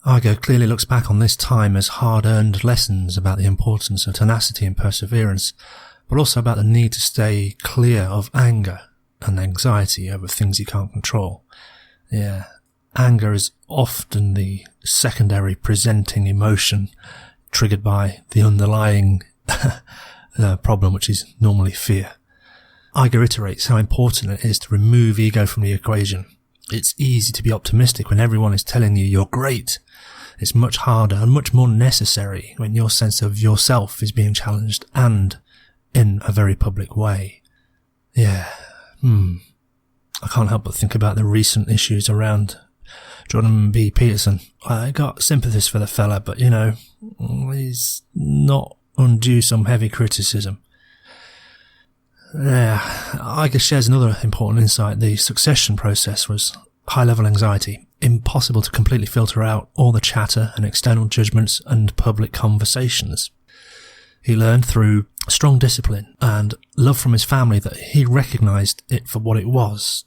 Iger clearly looks back on this time as hard-earned lessons about the importance of tenacity and perseverance, but also about the need to stay clear of anger and anxiety over things you can't control. Yeah, anger is often the secondary presenting emotion triggered by the underlying problem, which is normally fear. Iger iterates how important it is to remove ego from the equation. It's easy to be optimistic when everyone is telling you you're great. It's much harder and much more necessary when your sense of yourself is being challenged, and in a very public way. Yeah, I can't help but think about the recent issues around Jordan B. Peterson. I got sympathies for the fella, but, he's not undue some heavy criticism. Yeah, Iger shares another important insight. The succession process was high-level anxiety, impossible to completely filter out all the chatter and external judgments and public conversations. He learned through strong discipline and love from his family that he recognised it for what it was,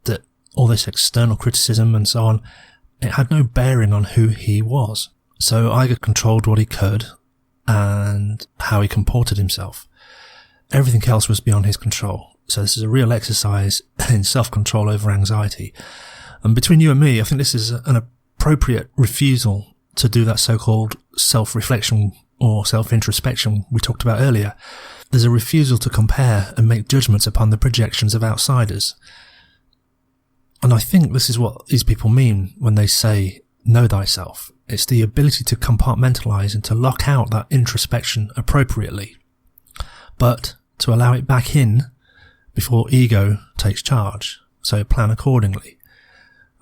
that all this external criticism and so on, it had no bearing on who he was. So Iger controlled what he could and how he comported himself. Everything else was beyond his control. So this is a real exercise in self-control over anxiety. And between you and me, I think this is an appropriate refusal to do that so-called self-reflection or self-introspection we talked about earlier. There's a refusal to compare and make judgments upon the projections of outsiders. And I think this is what these people mean when they say, know thyself. It's the ability to compartmentalise and to lock out that introspection appropriately, but to allow it back in before ego takes charge. So plan accordingly.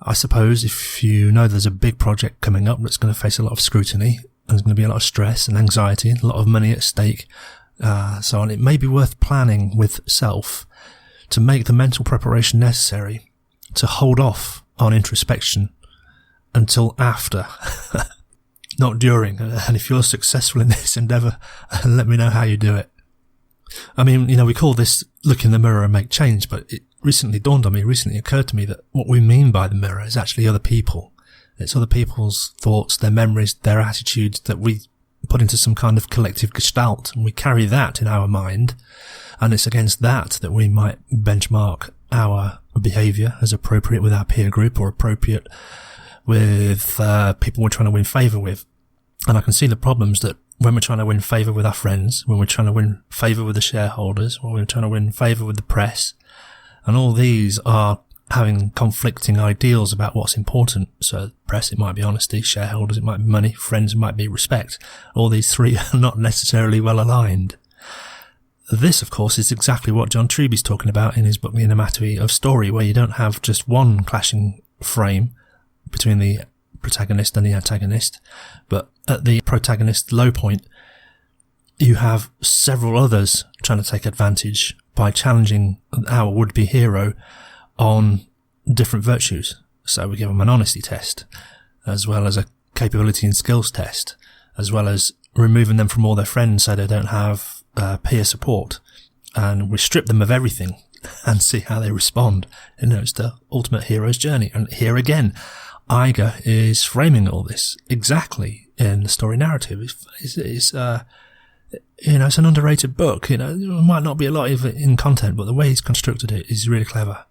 I suppose if you know there's a big project coming up that's going to face a lot of scrutiny, and there's going to be a lot of stress and anxiety, a lot of money at stake, so on, it may be worth planning with self to make the mental preparation necessary to hold off on introspection until after, not during. And if you're successful in this endeavour, let me know how you do it. I mean, we call this look in the mirror and make change, but it recently occurred to me that what we mean by the mirror is actually other people. It's other people's thoughts, their memories, their attitudes that we put into some kind of collective gestalt, and we carry that in our mind, and it's against that we might benchmark our behaviour as appropriate with our peer group or appropriate with people we're trying to win favour with. And I can see the problems that when we're trying to win favour with our friends, when we're trying to win favour with the shareholders, when we're trying to win favour with the press, and all these are having conflicting ideals about what's important. So press, it might be honesty; shareholders, it might be money; friends, it might be respect. All these three are not necessarily well aligned. This, of course, is exactly what John Truby's talking about in his book The Anatomy of Story, where you don't have just one clashing frame between the protagonist and the antagonist, but at the protagonist's low point, you have several others trying to take advantage by challenging our would-be hero on different virtues. So we give them an honesty test, as well as a capability and skills test, as well as removing them from all their friends so they don't have peer support. And we strip them of everything and see how they respond. It's the ultimate hero's journey. And here again, Iger is framing all this exactly in the story narrative. It's an underrated book. There might not be a lot of it in content, but the way he's constructed it is really clever.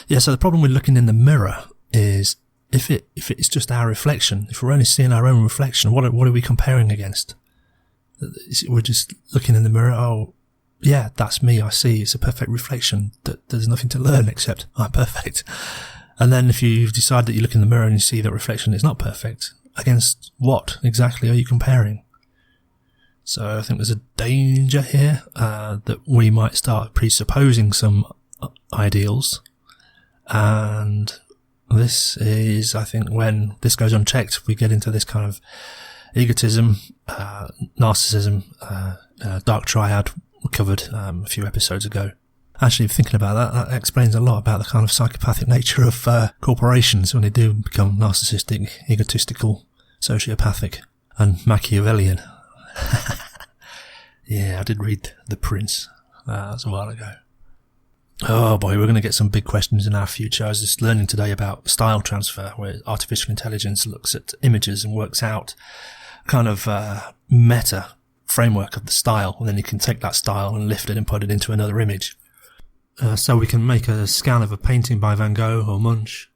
Yeah, so the problem with looking in the mirror is if it's just our reflection, if we're only seeing our own reflection, what are we comparing against? We're just looking in the mirror, oh, yeah, that's me, I see, it's a perfect reflection, that there's nothing to learn except I'm perfect. And then if you decide that you look in the mirror and you see that reflection is not perfect, against what exactly are you comparing? So I think there's a danger here that we might start presupposing some ideals, and this is, I think, when this goes unchecked, we get into this kind of egotism, narcissism, dark triad we covered a few episodes ago. Actually, thinking about that explains a lot about the kind of psychopathic nature of corporations when they do become narcissistic, egotistical, sociopathic, and Machiavellian. Yeah, I did read The Prince. That was a while ago. Oh boy, we're going to get some big questions in our future. I was just learning today about style transfer, where artificial intelligence looks at images and works out kind of meta framework of the style, and then you can take that style and lift it and put it into another image. So we can make a scan of a painting by Van Gogh or Munch,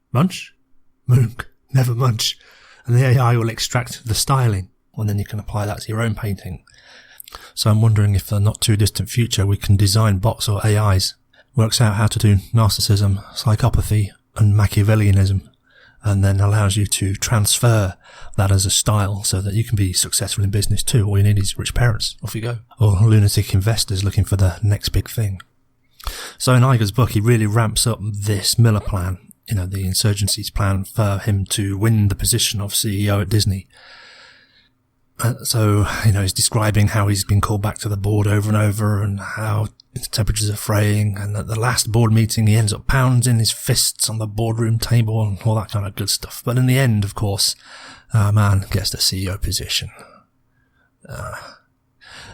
never Munch, and the AI will extract the styling, and then you can apply that to your own painting. So I'm wondering if in the not too distant future we can design bots or AIs, works out how to do narcissism, psychopathy and Machiavellianism, and then allows you to transfer that as a style so that you can be successful in business too. All you need is rich parents. Off you go. Or lunatic investors looking for the next big thing. So in Iger's book, he really ramps up this Miller plan, the insurgency's plan for him to win the position of CEO at Disney. So, he's describing how he's been called back to the board over and over and how the temperatures are fraying, and at the last board meeting he ends up pounding his fists on the boardroom table and all that kind of good stuff. But in the end, of course, man gets the CEO position.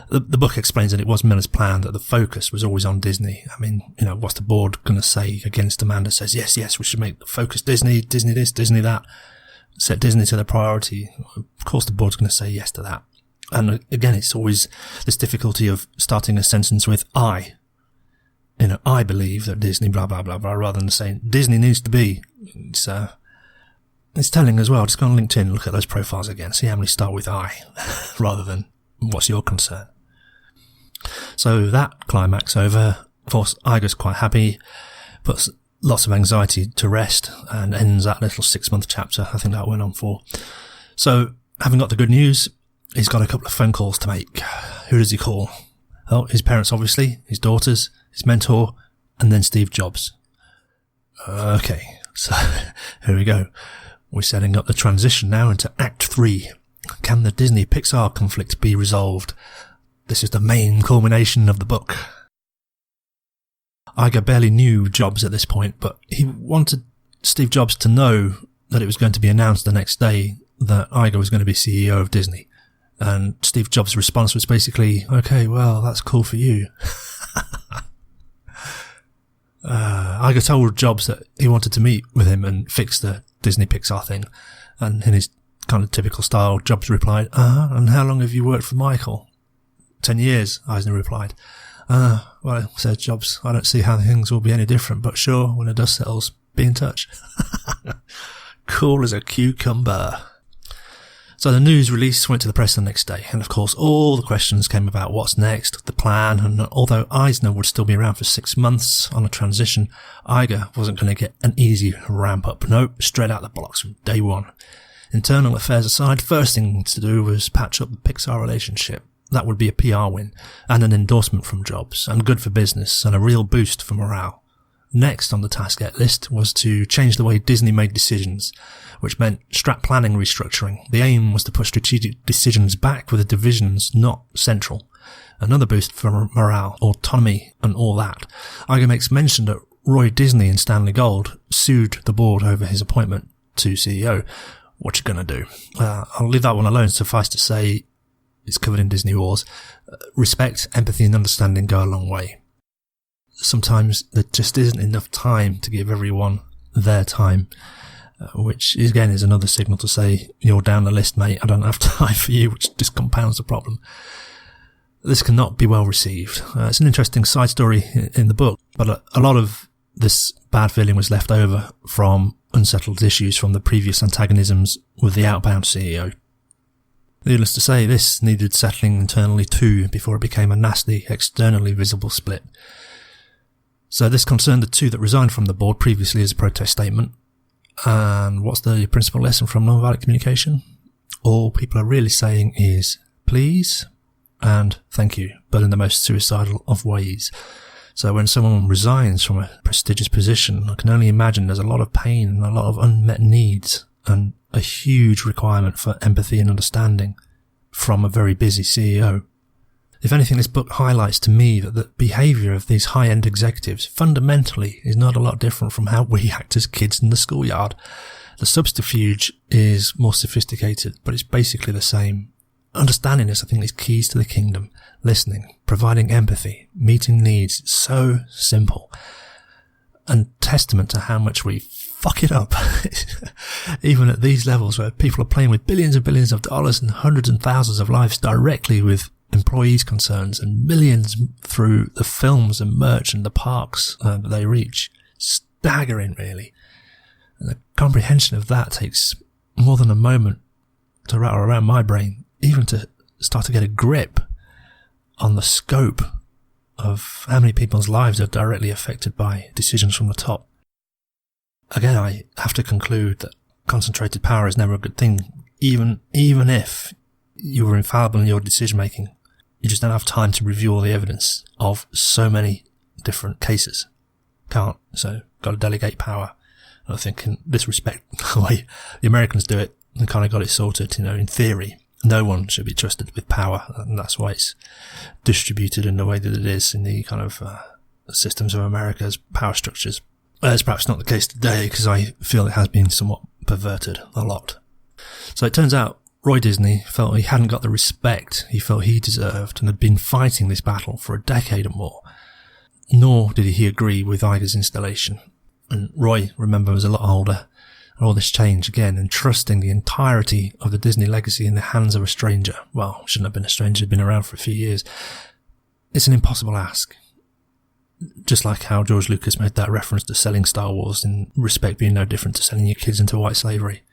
The book explains that it was Miller's plan, that the focus was always on Disney. I mean, what's the board going to say against a man that says, yes, we should make the focus Disney, Disney this, Disney that, set Disney to the priority? Of course the board's going to say yes to that. And again, it's always this difficulty of starting a sentence with I. I believe that Disney blah, blah, blah, blah, rather than saying Disney needs to be. It's telling as well. Just go on LinkedIn, look at those profiles again, see how many start with I, rather than what's your concern. So that climax over, of course, Iger's quite happy, puts lots of anxiety to rest, and ends that little 6-month chapter. I think that went on for. So, having got the good news, he's got a couple of phone calls to make. Who does he call? Oh, his parents, obviously, his daughters, his mentor, and then Steve Jobs. Okay, so here we go. We're setting up the transition now into Act 3. Can the Disney-Pixar conflict be resolved? This is the main culmination of the book. Iger barely knew Jobs at this point, but he wanted Steve Jobs to know that it was going to be announced the next day that Iger was going to be CEO of Disney. And Steve Jobs' response was basically, okay, well, that's cool for you. Iger told Jobs that he wanted to meet with him and fix the Disney-Pixar thing. And in his kind of typical style, Jobs replied, and how long have you worked for Michael? 10 years, Eisner replied. Well, said Jobs, I don't see how things will be any different, but sure, when the dust settles, be in touch. Cool as a cucumber. So the news release went to the press the next day, and of course all the questions came about what's next, the plan, and although Eisner would still be around for 6 months on a transition, Iger wasn't going to get an easy ramp up. Nope, straight out the blocks from day one. Internal affairs aside, first thing to do was patch up the Pixar relationship. That would be a PR win, and an endorsement from Jobs, and good for business, and a real boost for morale. Next on the task list was to change the way Disney made decisions, which meant strat planning restructuring. The aim was to put strategic decisions back with the divisions, not central. Another boost for morale, autonomy, and all that. Iger makes mention that Roy Disney and Stanley Gold sued the board over his appointment to CEO. What you gonna do? I'll leave that one alone. Suffice to say, it's covered in Disney Wars. Respect, empathy and understanding go a long way. Sometimes there just isn't enough time to give everyone their time, which again is another signal to say, you're down the list, mate, I don't have time for you, which just compounds the problem. This cannot be well received. It's an interesting side story in the book, but a lot of this bad feeling was left over from unsettled issues from the previous antagonisms with the outbound CEO. Needless to say, this needed settling internally too before it became a nasty, externally visible split. So this concerned the two that resigned from the board previously as a protest statement. And what's the principal lesson from nonviolent communication? All people are really saying is please and thank you, but in the most suicidal of ways. So when someone resigns from a prestigious position, I can only imagine there's a lot of pain and a lot of unmet needs and a huge requirement for empathy and understanding from a very busy CEO. If anything, this book highlights to me that the behaviour of these high-end executives fundamentally is not a lot different from how we act as kids in the schoolyard. The subterfuge is more sophisticated, but it's basically the same. Understanding this, I think, is keys to the kingdom. Listening, providing empathy, meeting needs, so simple. and testament to how much we fuck it up. Even at these levels where people are playing with billions and billions of dollars and hundreds and thousands of lives directly with employees' concerns and millions through the films and merch and the parks that they reach. Staggering, really. And the comprehension of that takes more than a moment to rattle around my brain, even to start to get a grip on the scope of how many people's lives are directly affected by decisions from the top. Again, I have to conclude that concentrated power is never a good thing, even if you were infallible in your decision making. You just don't have time to review all the evidence of so many different cases. Can't. So, got to delegate power. And I think in this respect, the way the Americans do it, they kind of got it sorted, in theory. No one should be trusted with power, and that's why it's distributed in the way that it is in the kind of systems of America's power structures. It's perhaps not the case today, because I feel it has been somewhat perverted a lot. So it turns out Roy Disney felt he hadn't got the respect he felt he deserved and had been fighting this battle for a decade or more. Nor did he agree with Iger's installation. And Roy, remember, was a lot older. And all this change again, entrusting the entirety of the Disney legacy in the hands of a stranger. Well, shouldn't have been a stranger, had been around for a few years. It's an impossible ask. Just like how George Lucas made that reference to selling Star Wars, in respect being no different to selling your kids into white slavery.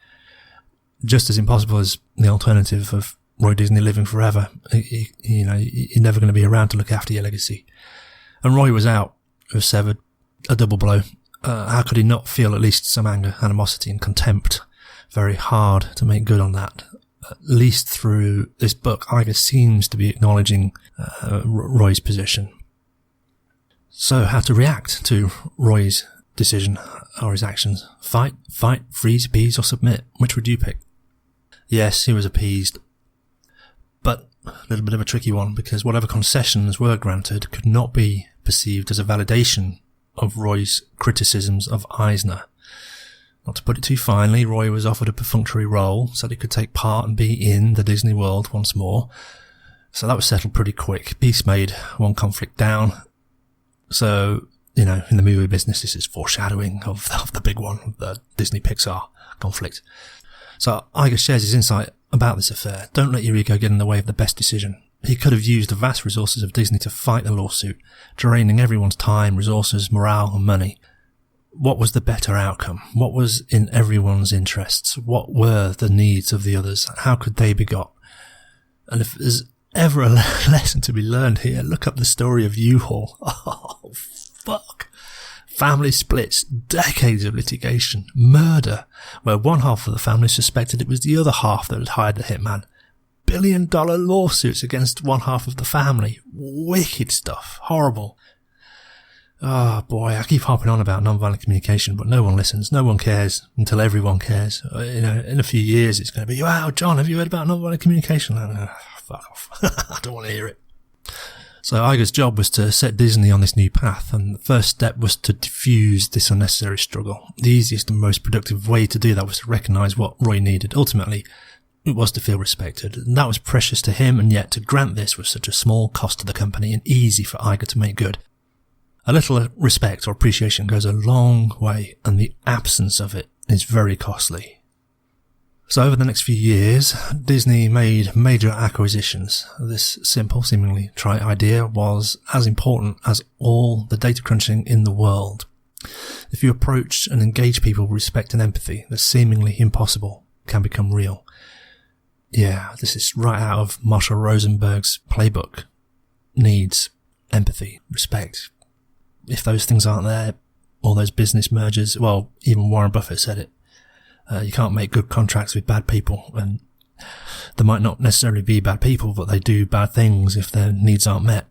Just as impossible as the alternative of Roy Disney living forever. You're never going to be around to look after your legacy. And Roy was out, was severed, a double blow. How could he not feel at least some anger, animosity and contempt? Very hard to make good on that. At least through this book, Iger seems to be acknowledging Roy's position. So how to react to Roy's decision or his actions? Fight, freeze, appease or submit? Which would you pick? Yes, he was appeased. But a little bit of a tricky one, because whatever concessions were granted could not be perceived as a validation of Roy's criticisms of Eisner. Not to put it too finely, Roy was offered a perfunctory role so that he could take part and be in the Disney world once more. So that was settled pretty quick. Peace made, one conflict down. So, in the movie business, this is foreshadowing of the big one, the Disney-Pixar conflict. So Iger shares his insight about this affair. Don't let your ego get in the way of the best decision. He could have used the vast resources of Disney to fight the lawsuit, draining everyone's time, resources, morale and money. What was the better outcome? What was in everyone's interests? What were the needs of the others? How could they be got? And if there's ever a lesson to be learned here, look up the story of U-Haul. Oh, fuck. Family splits, decades of litigation, murder, where one half of the family suspected it was the other half that had hired the hitman. $1 billion lawsuits against one half of the family. Wicked stuff. Horrible. Oh boy, I keep harping on about nonviolent communication, but no one listens. No one cares until everyone cares. In a few years it's going to be, wow, John, have you heard about nonviolent communication? Fuck off. I don't want to hear it. So Iger's job was to set Disney on this new path, and the first step was to diffuse this unnecessary struggle. The easiest and most productive way to do that was to recognise what Roy needed. Ultimately, it was to feel respected, and that was precious to him, and yet to grant this was such a small cost to the company and easy for Iger to make good. A little respect or appreciation goes a long way, and the absence of it is very costly. So over the next few years, Disney made major acquisitions. This simple, seemingly trite idea was as important as all the data crunching in the world. If you approach and engage people with respect and empathy, the seemingly impossible can become real. Yeah, this is right out of Marshall Rosenberg's playbook. Needs, empathy, respect. If those things aren't there, all those business mergers, well, even Warren Buffett said it. You can't make good contracts with bad people, and they might not necessarily be bad people, but they do bad things if their needs aren't met.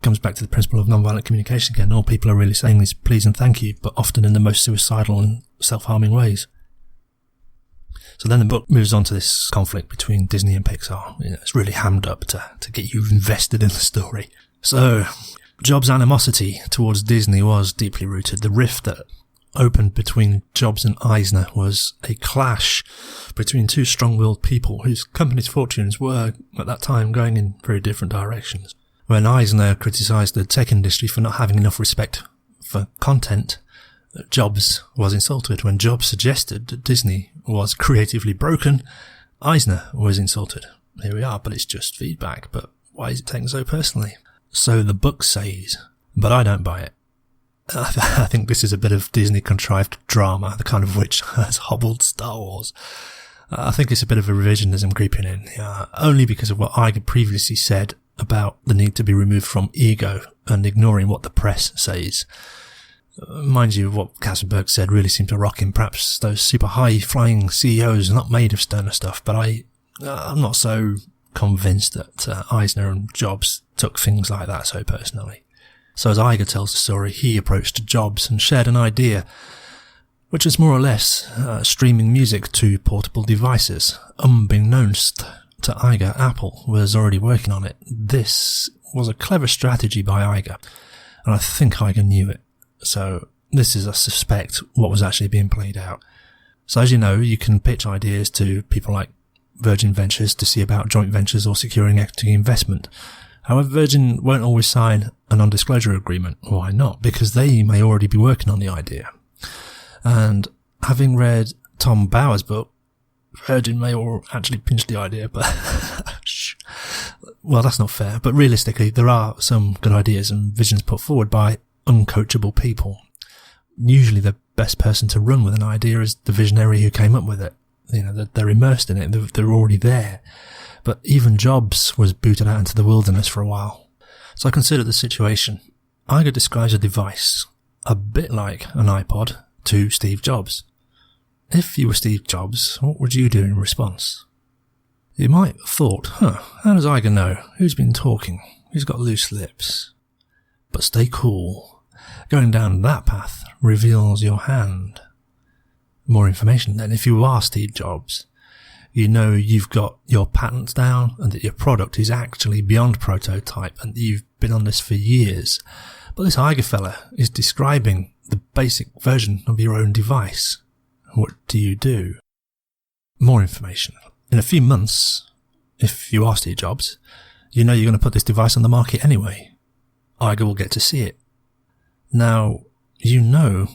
Comes back to the principle of nonviolent communication again. All people are really saying is please and thank you, but often in the most suicidal and self-harming ways. So then the book moves on to this conflict between Disney and Pixar. It's really hammed up to get you invested in the story. So Jobs' animosity towards Disney was deeply rooted. The rift that opened between Jobs and Eisner was a clash between two strong-willed people whose company's fortunes were, at that time, going in very different directions. When Eisner criticised the tech industry for not having enough respect for content, Jobs was insulted. When Jobs suggested that Disney was creatively broken, Eisner was insulted. Here we are, but it's just feedback. But why is it taken so personally? So the book says, but I don't buy it. I think this is a bit of Disney-contrived drama, the kind of which has hobbled Star Wars. I think it's a bit of a revisionism creeping in, only because of what Iger previously said about the need to be removed from ego and ignoring what the press says. Mind you, what Kassenberg said really seemed to rock him. Perhaps those super high-flying CEOs are not made of sterner stuff, but I'm not so convinced that Eisner and Jobs took things like that so personally. So as Iger tells the story, he approached Jobs and shared an idea, which was more or less streaming music to portable devices. Unbeknownst to Iger, Apple was already working on it. This was a clever strategy by Iger, and I think Iger knew it. So this is, I suspect, what was actually being played out. So as you know, you can pitch ideas to people like Virgin Ventures to see about joint ventures or securing equity investment. However, Virgin won't always sign a non-disclosure agreement. Why not? Because they may already be working on the idea. And having read Tom Bauer's book, Virgin may actually pinch the idea, but well, that's not fair. But realistically, there are some good ideas and visions put forward by uncoachable people. Usually the best person to run with an idea is the visionary who came up with it. You know, they're immersed in it, they're already there. But even Jobs was booted out into the wilderness for a while. So I consider the situation. Iger describes a device, a bit like an iPod, to Steve Jobs. If you were Steve Jobs, what would you do in response? You might have thought, how does Iger know? Who's been talking? Who's got loose lips? But stay cool. Going down that path reveals your hand. More information then. If you are Steve Jobs, you know you've got your patents down and that your product is actually beyond prototype and you've been on this for years. But this Iger fella is describing the basic version of your own device. What do you do? More information. In a few months, if you are Steve Jobs, you know you're going to put this device on the market anyway. Iger will get to see it. Now, you know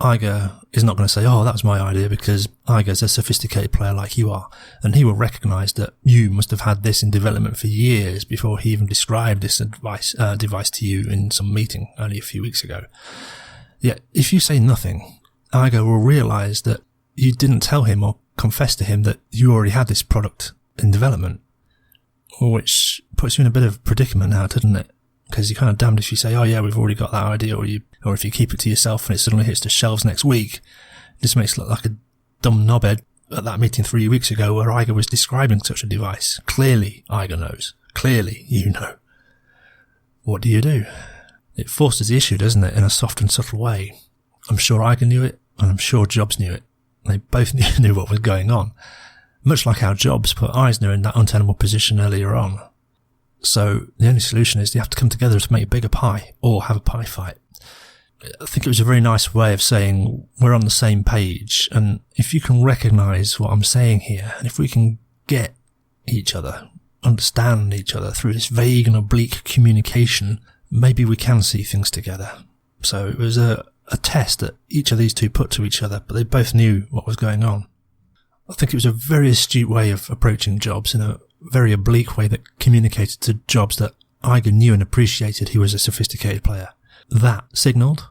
Iger is not going to say, oh, that was my idea, because Iger's a sophisticated player like you are, and he will recognise that you must have had this in development for years before he even described this device to you in some meeting only a few weeks ago. Yet, if you say nothing, Iger will realise that you didn't tell him or confess to him that you already had this product in development, which puts you in a bit of a predicament now, doesn't it? Because you're kind of damned if you say, oh yeah, we've already got that idea, or if you keep it to yourself and it suddenly hits the shelves next week. It just makes you look like a dumb knobhead at that meeting 3 weeks ago where Iger was describing such a device. Clearly, Iger knows. Clearly, you know. What do? It forces the issue, doesn't it, in a soft and subtle way. I'm sure Iger knew it, and I'm sure Jobs knew it. They both knew what was going on. Much like how Jobs put Eisner in that untenable position earlier on. So the only solution is you have to come together to make a bigger pie, or have a pie fight. I think it was a very nice way of saying we're on the same page, and if you can recognise what I'm saying here, and if we can get each other, understand each other through this vague and oblique communication, maybe we can see things together. So it was a test that each of these two put to each other, but they both knew what was going on. I think it was a very astute way of approaching Jobs, in a very oblique way that communicated to Jobs that Iger knew and appreciated he was a sophisticated player. That signalled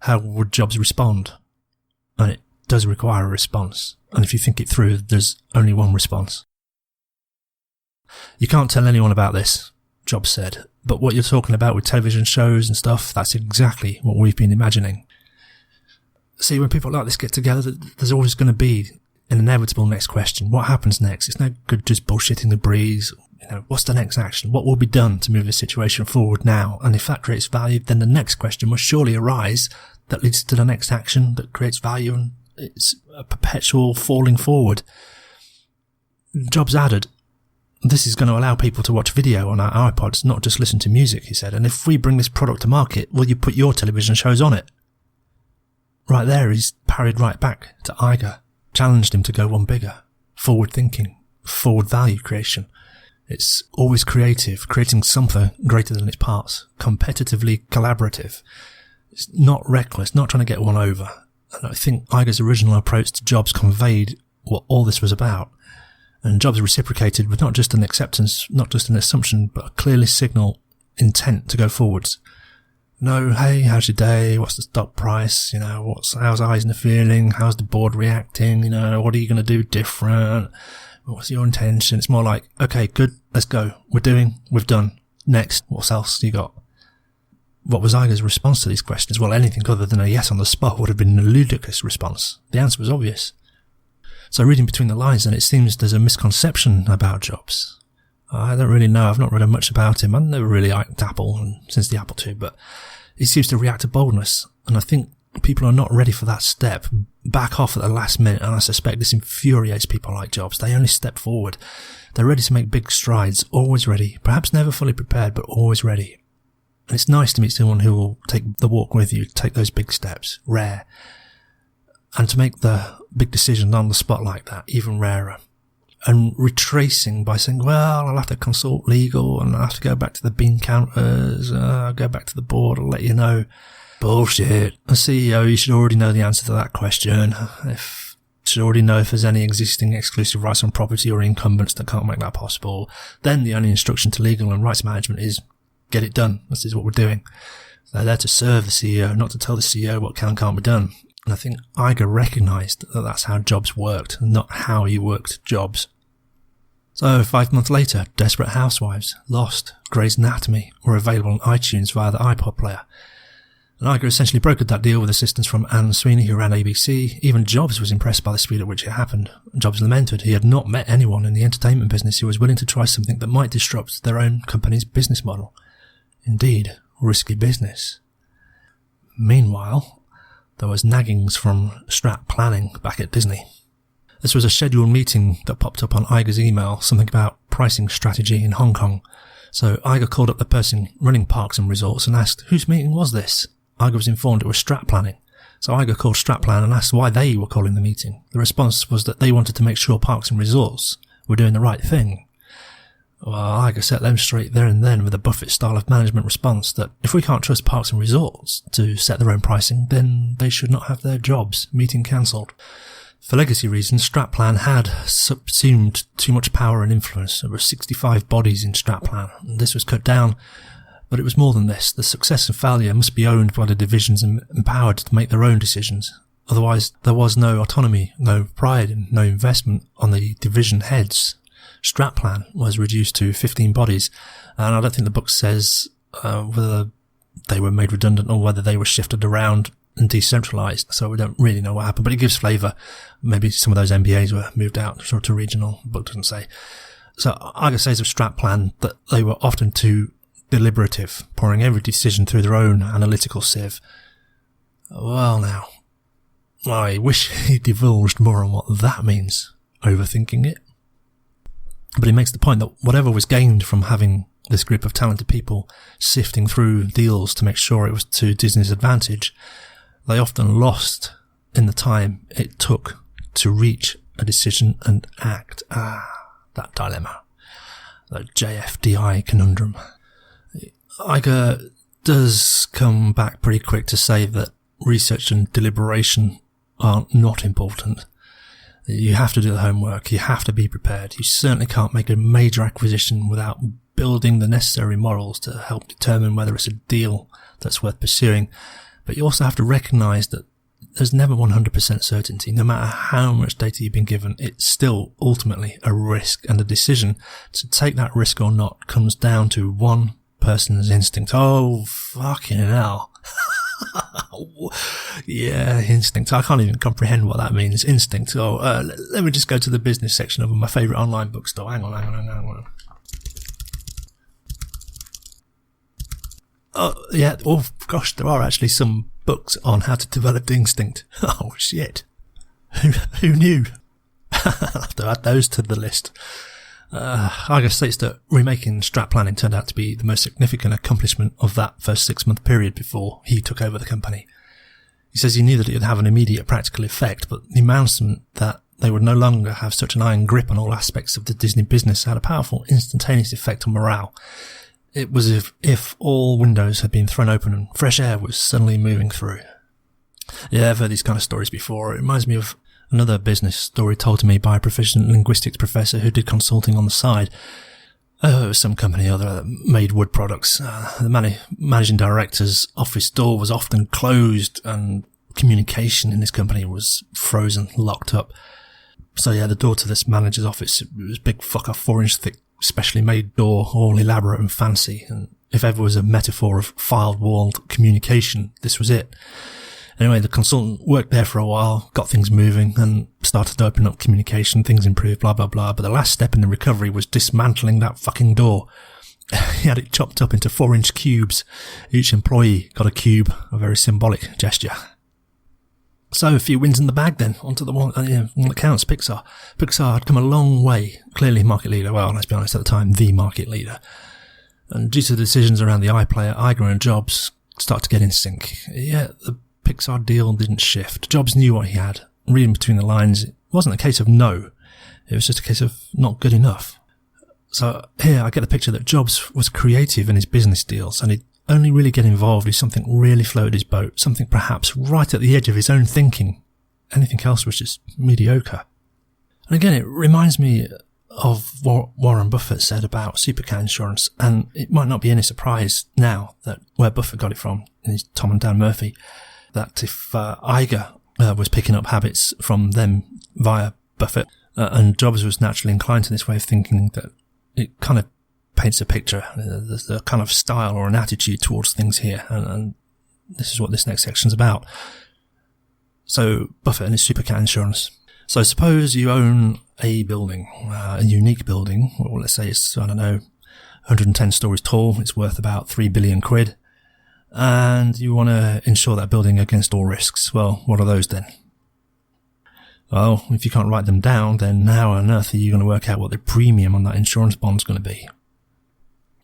how would Jobs respond. And it does require a response. And if you think it through, there's only one response. You can't tell anyone about this, Jobs said, but what you're talking about with television shows and stuff, that's exactly what we've been imagining. See, when people like this get together, there's always going to be an inevitable next question. What happens next? It's no good just bullshitting the breeze. You know, what's the next action? What will be done to move the situation forward now? And if that creates value, then the next question must surely arise that leads to the next action that creates value, and it's a perpetual falling forward. Jobs added, this is going to allow people to watch video on our iPods, not just listen to music, he said. And if we bring this product to market, will you put your television shows on it? Right there, he's parried right back to Iger. Challenged him to go one bigger. Forward thinking. Forward value creation. It's always creative, creating something greater than its parts. Competitively collaborative. It's not reckless, not trying to get one over. And I think Iger's original approach to Jobs conveyed what all this was about. And Jobs reciprocated with not just an acceptance, not just an assumption, but a clearly signal intent to go forwards. No, hey, how's your day? What's the stock price? How's Eisner feeling? How's the board reacting? What are you going to do different? What's your intention? It's more like, okay, good, let's go. We've done. Next, what else you got? What was Iger's response to these questions? Well, anything other than a yes on the spot would have been a ludicrous response. The answer was obvious. So reading between the lines, then, it seems there's a misconception about Jobs. I don't really know. I've not read much about him. I've never really liked Apple since the Apple II, but he seems to react to boldness. And I think people are not ready for that step, back off at the last minute, and I suspect this infuriates people like Jobs. They only step forward. They're ready to make big strides, always ready, perhaps never fully prepared, but always ready. And it's nice to meet someone who will take the walk with you, take those big steps, rare. And to make the big decision on the spot like that, even rarer. And retracing by saying, well, I'll have to consult legal and I'll have to go back to the bean counters, I'll go back to the board, I'll let you know. Bullshit. A CEO, you should already know the answer to that question. You should already know if there's any existing exclusive rights on property or incumbents that can't make that possible. Then the only instruction to legal and rights management is get it done. This is what we're doing. They're there to serve the CEO, not to tell the CEO what can and can't be done. And I think Iger recognised that that's how Jobs worked, not how he worked Jobs. So 5 months later, Desperate Housewives, Lost, Grey's Anatomy were available on iTunes via the iPod player. And Iger essentially brokered that deal with assistance from Anne Sweeney, who ran ABC. Even Jobs was impressed by the speed at which it happened. Jobs lamented he had not met anyone in the entertainment business who was willing to try something that might disrupt their own company's business model. Indeed, risky business. Meanwhile, there was naggings from Strat Planning back at Disney. This was a scheduled meeting that popped up on Iger's email, something about pricing strategy in Hong Kong. So Iger called up the person running parks and resorts and asked, whose meeting was this? Iger was informed it was Strat Planning. So Iger called Strat Plan and asked why they were calling the meeting. The response was that they wanted to make sure parks and resorts were doing the right thing. Well, Iger set them straight there and then with a Buffett style of management response that if we can't trust parks and resorts to set their own pricing, then they should not have their jobs. Meeting cancelled. For legacy reasons, Strat Plan had subsumed too much power and influence. There were 65 bodies in Strat Plan, and this was cut down. But it was more than this. The success and failure must be owned by the divisions and empowered to make their own decisions. Otherwise, there was no autonomy, no pride, and no investment on the division heads. Strat Plan was reduced to 15 bodies, and I don't think the book says whether they were made redundant or whether they were shifted around and decentralized, so we don't really know what happened, but it gives flavour. Maybe some of those MBAs were moved out to regional, the book doesn't say. So Iger says of Strat Plan that they were often too deliberative, pouring every decision through their own analytical sieve. Well now, I wish he divulged more on what that means, overthinking it. But he makes the point that whatever was gained from having this group of talented people sifting through deals to make sure it was to Disney's advantage, they often lost in the time it took to reach a decision and act. That dilemma. The JFDI conundrum. Iger does come back pretty quick to say that research and deliberation are not important. You have to do the homework. You have to be prepared. You certainly can't make a major acquisition without building the necessary models to help determine whether it's a deal that's worth pursuing. But you also have to recognise that there's never 100% certainty. No matter how much data you've been given, it's still ultimately a risk, and the decision to take that risk or not comes down to one person's instinct. Oh, fucking hell. Yeah, instinct. I can't even comprehend what that means. Instinct. Let me just go to the business section of my favourite online bookstore. Hang on. Oh, yeah. Oh, gosh, there are actually some books on how to develop the instinct. Oh, shit. Who knew? I'll have to add those to the list. Iger states that remaking Strat Planning turned out to be the most significant accomplishment of that first 6-month period before he took over the company. He says he knew that it would have an immediate practical effect, but the announcement that they would no longer have such an iron grip on all aspects of the Disney business had a powerful instantaneous effect on morale. It was as if all windows had been thrown open and fresh air was suddenly moving through. Yeah, I've heard these kind of stories before. It reminds me of another business story told to me by a proficient linguistics professor who did consulting on the side. It was some company or other that made wood products. The managing director's office door was often closed and communication in this company was frozen, locked up. So yeah, the door to this manager's office, it was big fucker, 4-inch thick, specially made door, all elaborate and fancy. And if ever was a metaphor of filed-walled communication, this was it. Anyway, the consultant worked there for a while, got things moving and started to open up communication, things improved, blah, blah, blah. But the last step in the recovery was dismantling that fucking door. He had it chopped up into 4-inch cubes. Each employee got a cube, a very symbolic gesture. So a few wins in the bag then, onto the one that counts, Pixar. Pixar had come a long way, clearly market leader, well, let's be honest, at the time, the market leader. And due to the decisions around the iPlayer, Iger and Jobs start to get in sync. Yeah, the Pixar deal didn't shift. Jobs knew what he had. Reading between the lines, it wasn't a case of no, it was just a case of not good enough. So here I get the picture that Jobs was creative in his business deals, and he'd only really get involved if something really floated his boat, something perhaps right at the edge of his own thinking. Anything else was just mediocre. And again, it reminds me of what Warren Buffett said about supercat insurance, and it might not be any surprise now that where Buffett got it from, in his Tom and Dan Murphy, that if Iger was picking up habits from them via Buffett, and Jobs was naturally inclined to this way of thinking, that it kind of paints a picture. There's a kind of style or an attitude towards things here, and this is what this next section's about. So Buffett and his supercat insurance. So suppose you own a building, a unique building, or let's say it's, 110 stories tall, it's worth about 3 billion quid, and you want to insure that building against all risks. Well, what are those then? Well, if you can't write them down, then how on earth are you going to work out what the premium on that insurance bond's going to be?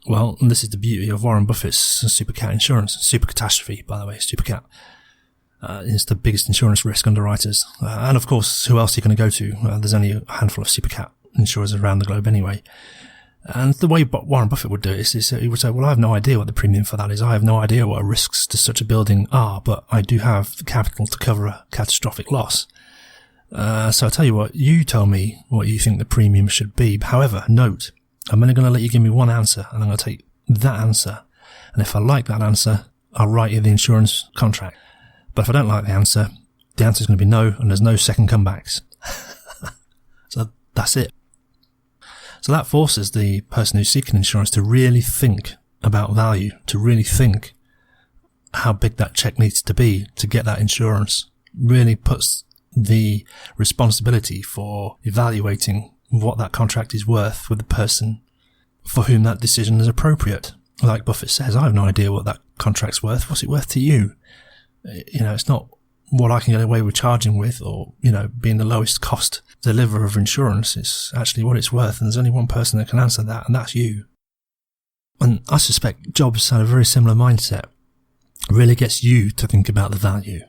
Well, and this is the beauty of Warren Buffett's supercat insurance. Super catastrophe, by the way, supercat. It's the biggest insurance risk underwriters. And of course, who else are you going to go to? There's only a handful of supercat insurers around the globe anyway. And the way Warren Buffett would do it is he would say, well, I have no idea what the premium for that is. I have no idea what risks to such a building are, but I do have the capital to cover a catastrophic loss. So I'll tell you what, you tell me what you think the premium should be. However, note, I'm only going to let you give me one answer, and I'm going to take that answer. And if I like that answer, I'll write you the insurance contract. But if I don't like the answer is going to be no, and there's no second comebacks. So that's it. So that forces the person who's seeking insurance to really think about value, to really think how big that check needs to be to get that insurance. Really puts the responsibility for evaluating what that contract is worth with the person for whom that decision is appropriate. Like Buffett says, I have no idea what that contract's worth. What's it worth to you? It's not what I can get away with charging with, or, being the lowest cost deliverer of insurance. It's actually what it's worth, and there's only one person that can answer that, and that's you. And I suspect Jobs had a very similar mindset. It really gets you to think about the value.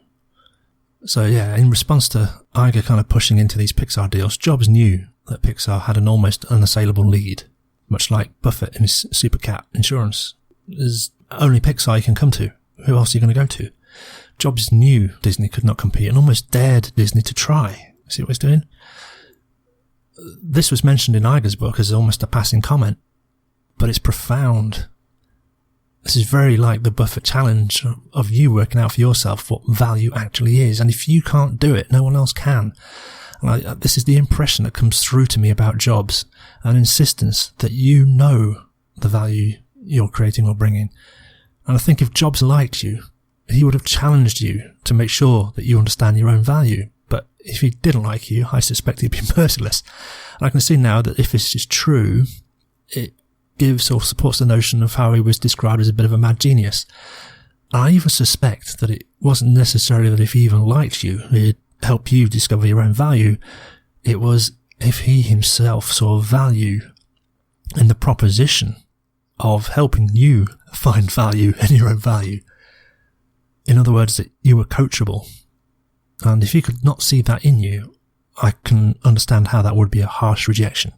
So yeah, in response to Iger kind of pushing into these Pixar deals, Jobs knew that Pixar had an almost unassailable lead, much like Buffett in his supercat insurance. There's only Pixar you can come to. Who else are you going to go to? Jobs knew Disney could not compete and almost dared Disney to try. See what he's doing? This was mentioned in Iger's book as almost a passing comment, but it's profound. This is very like the Buffett challenge of you working out for yourself what value actually is. And if you can't do it, no one else can. And this is the impression that comes through to me about Jobs, an insistence that you know the value you're creating or bringing. And I think if Jobs liked you, he would have challenged you to make sure that you understand your own value. But if he didn't like you, I suspect he'd be merciless. And I can see now that if this is true, it gives or supports the notion of how he was described as a bit of a mad genius. And I even suspect that it wasn't necessarily that if he even liked you, he'd help you discover your own value. It was if he himself saw value in the proposition of helping you find value in your own value. In other words, that you were coachable. And if you could not see that in you, I can understand how that would be a harsh rejection.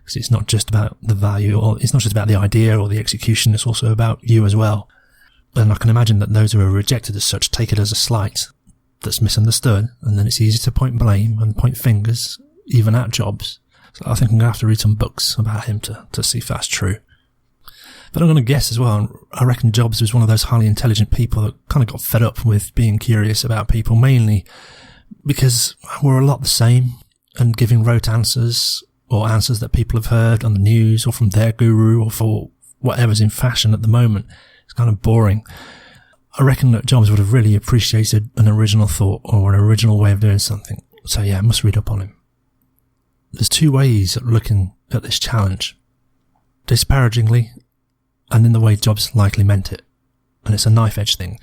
Because it's not just about the value, or it's not just about the idea or the execution, it's also about you as well. And I can imagine that those who are rejected as such take it as a slight that's misunderstood, and then it's easy to point blame and point fingers, even at Jobs. So I think I'm going to have to read some books about him to see if that's true. But I'm going to guess as well, I reckon Jobs was one of those highly intelligent people that kind of got fed up with being curious about people, mainly because we're a lot the same, and giving rote answers, or answers that people have heard on the news or from their guru or for whatever's in fashion at the moment, it's kind of boring. I reckon that Jobs would have really appreciated an original thought or an original way of doing something. So yeah, I must read up on him. There's two ways of looking at this challenge. Disparagingly, and in the way Jobs likely meant it. And it's a knife-edge thing.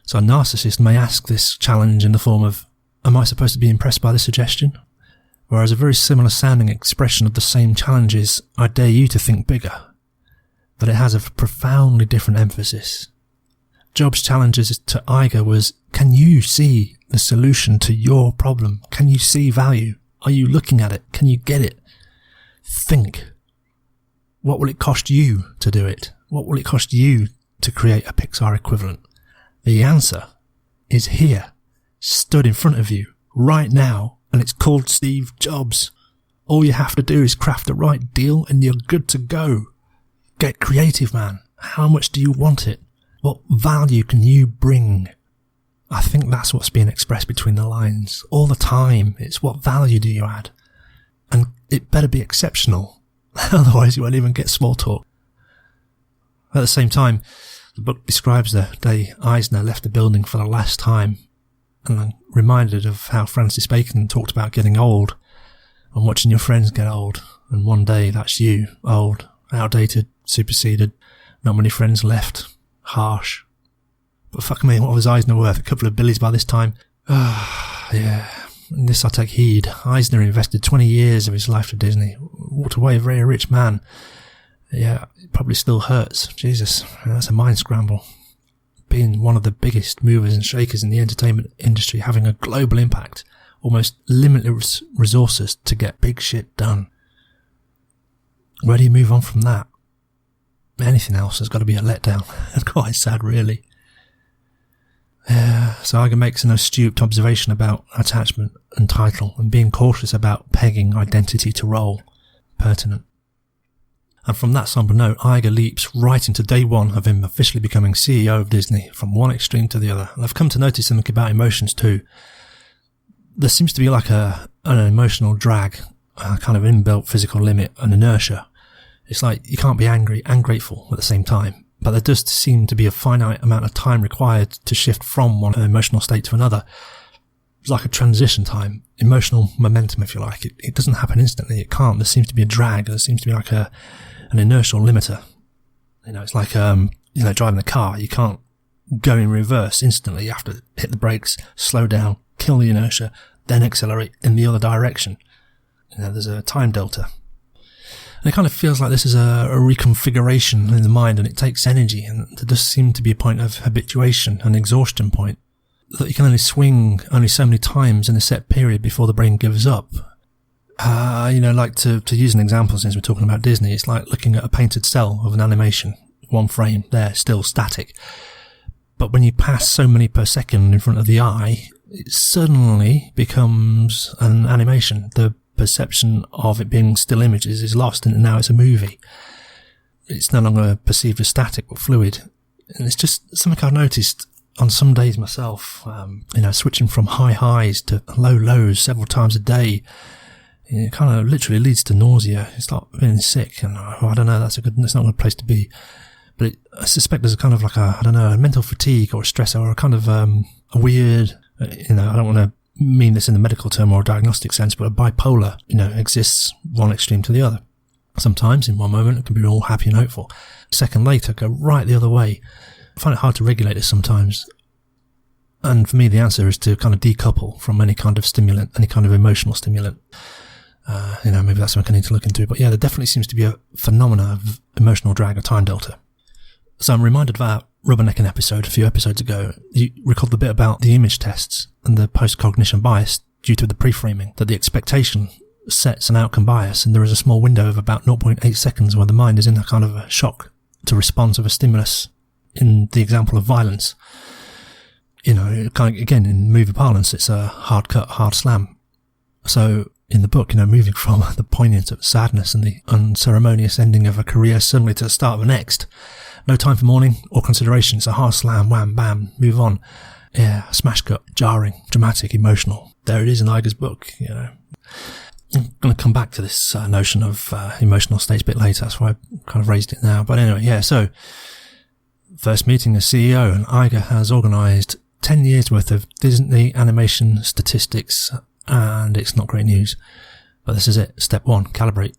So a narcissist may ask this challenge in the form of, am I supposed to be impressed by this suggestion? Whereas a very similar sounding expression of the same challenge is, I dare you to think bigger. But it has a profoundly different emphasis. Jobs' challenges to Iger was, can you see the solution to your problem? Can you see value? Are you looking at it? Can you get it? Think. What will it cost you to do it? What will it cost you to create a Pixar equivalent? The answer is here, stood in front of you, right now, and it's called Steve Jobs. All you have to do is craft the right deal and you're good to go. Get creative, man. How much do you want it? What value can you bring? I think that's what's being expressed between the lines. All the time, it's what value do you add? And it better be exceptional. Otherwise you won't even get small talk. At the same time, the book describes the day Eisner left the building for the last time, and I'm reminded of how Francis Bacon talked about getting old and watching your friends get old, and one day that's you, old, outdated, superseded, not many friends left, harsh. But fuck me, what was Eisner worth? A couple of billies by this time? Yeah, in this I take heed. Eisner invested 20 years of his life to Disney, walked away a very rich man. Yeah, it probably still hurts. Jesus, that's a mind scramble. Being one of the biggest movers and shakers in the entertainment industry, having a global impact, almost limitless resources to get big shit done. Where do you move on from that? Anything else has got to be a letdown. It's quite sad, really. So Iger makes an astute observation about attachment and title, and being cautious about pegging identity to role. Pertinent. And from that somber note, Iger leaps right into day one of him officially becoming CEO of Disney, from one extreme to the other. And I've come to notice something about emotions too. There seems to be like an emotional drag, a kind of inbuilt physical limit, an inertia. It's like you can't be angry and grateful at the same time. But there does seem to be a finite amount of time required to shift from one emotional state to another. It's like a transition time, emotional momentum, if you like. It doesn't happen instantly. It can't. There seems to be a drag. There seems to be like an inertial limiter. You know, it's like, driving the car. You can't go in reverse instantly. You have to hit the brakes, slow down, kill the inertia, then accelerate in the other direction. You know, there's a time delta. And it kind of feels like this is a reconfiguration in the mind, and it takes energy, and there does seem to be a point of habituation, an exhaustion point, that you can only swing only so many times in a set period before the brain gives up. Like to use an example, since we're talking about Disney, it's like looking at a painted cell of an animation, one frame there, still static. But when you pass so many per second in front of the eye, it suddenly becomes an animation. The perception of it being still images is lost, and now it's a movie. It's no longer perceived as static but fluid. And it's just something I've noticed on some days myself, switching from high highs to low lows several times a day. It kind of literally leads to nausea. It's like feeling sick, and I don't know, that's not a good place to be. But I suspect there's a kind of like a mental fatigue or a stress, or a kind of a weird, I don't want to mean this in the medical term or a diagnostic sense, but a bipolar, exists one extreme to the other. Sometimes in one moment it can be all happy and hopeful. A second later, go right the other way. I find it hard to regulate this sometimes. And for me, the answer is to kind of decouple from any kind of stimulant, any kind of emotional stimulant. Maybe that's something I need to look into. But yeah, there definitely seems to be a phenomena of emotional drag, a time delta. So I'm reminded of our rubbernecking episode a few episodes ago. You recalled the bit about the image tests and the post-cognition bias due to the pre-framing, that the expectation sets an outcome bias, and there is a small window of about 0.8 seconds where the mind is in a kind of a shock to respond to a stimulus. In the example of violence, kind of, again, in movie parlance, it's a hard cut, hard slam. So in the book, moving from the poignant sadness and the unceremonious ending of a career suddenly to the start of the next. No time for mourning or consideration. It's a hard slam, wham, bam, move on. Yeah, smash cut, jarring, dramatic, emotional. There it is in Iger's book, I'm going to come back to this notion of emotional states a bit later. That's why I kind of raised it now. But anyway, yeah, so first meeting as CEO, and Iger has organised 10 years worth of Disney animation statistics, and it's not great news. But this is it. Step 1, calibrate.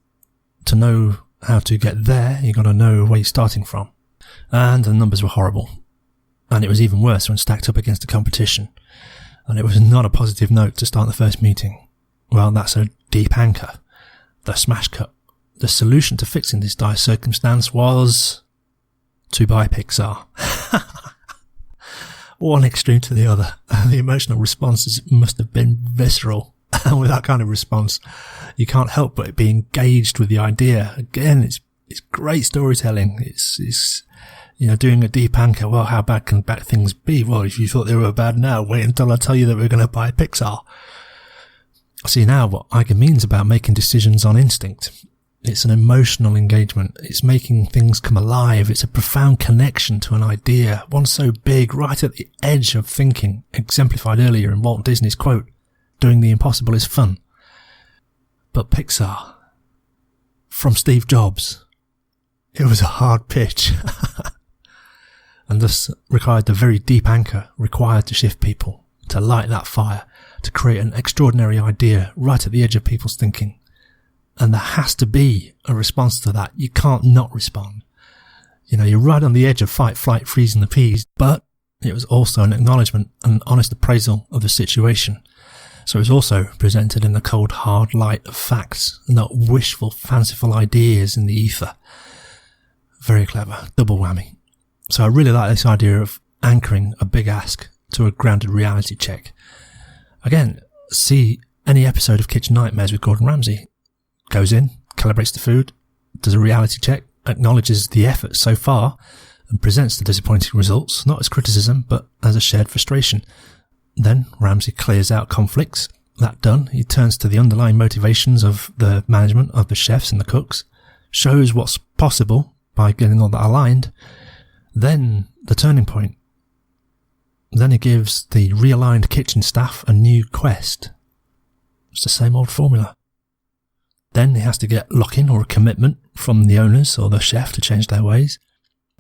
To know how to get there, you've got to know where you're starting from. And the numbers were horrible. And it was even worse when stacked up against the competition. And it was not a positive note to start the first meeting. Well, that's a deep anchor. The smash cut. The solution to fixing this dire circumstance was to buy Pixar. One extreme to the other. The emotional responses must have been visceral. And with that kind of response, you can't help but be engaged with the idea. Again, it's great storytelling. It's doing a deep anchor. Well, how bad can bad things be? Well, if you thought they were bad now, wait until I tell you that we're going to buy Pixar. See now what Iger means about making decisions on instinct. It's an emotional engagement. It's making things come alive. It's a profound connection to an idea, one so big, right at the edge of thinking, exemplified earlier in Walt Disney's quote, "Doing the impossible is fun." But Pixar, from Steve Jobs, it was a hard pitch. And thus required the very deep anchor required to shift people, to light that fire, to create an extraordinary idea right at the edge of people's thinking. And there has to be a response to that. You can't not respond. You're right on the edge of fight, flight, freeze and the peas, but it was also an acknowledgement, an honest appraisal of the situation. So it was also presented in the cold, hard light of facts, not wishful, fanciful ideas in the ether. Very clever. Double whammy. So I really like this idea of anchoring a big ask to a grounded reality check. Again, see any episode of Kitchen Nightmares with Gordon Ramsay. Goes in, calibrates the food, does a reality check, acknowledges the effort so far, and presents the disappointing results, not as criticism, but as a shared frustration. Then Ramsay clears out conflicts. That done, he turns to the underlying motivations of the management, of the chefs and the cooks, shows what's possible by getting all that aligned. Then the turning point. Then he gives the realigned kitchen staff a new quest. It's the same old formula. Then he has to get lock-in or a commitment from the owners or the chef to change their ways.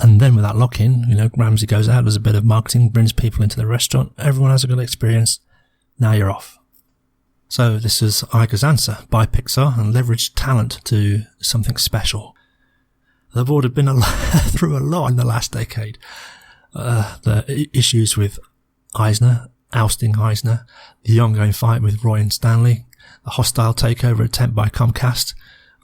And then with that lock-in, Ramsay goes out, does a bit of marketing, brings people into the restaurant, everyone has a good experience, now you're off. So this is Iger's answer: buy Pixar and leverage talent to do something special. The board had been through a lot in the last decade. The issues with Eisner, ousting Eisner, the ongoing fight with Roy and Stanley, the hostile takeover attempt by Comcast,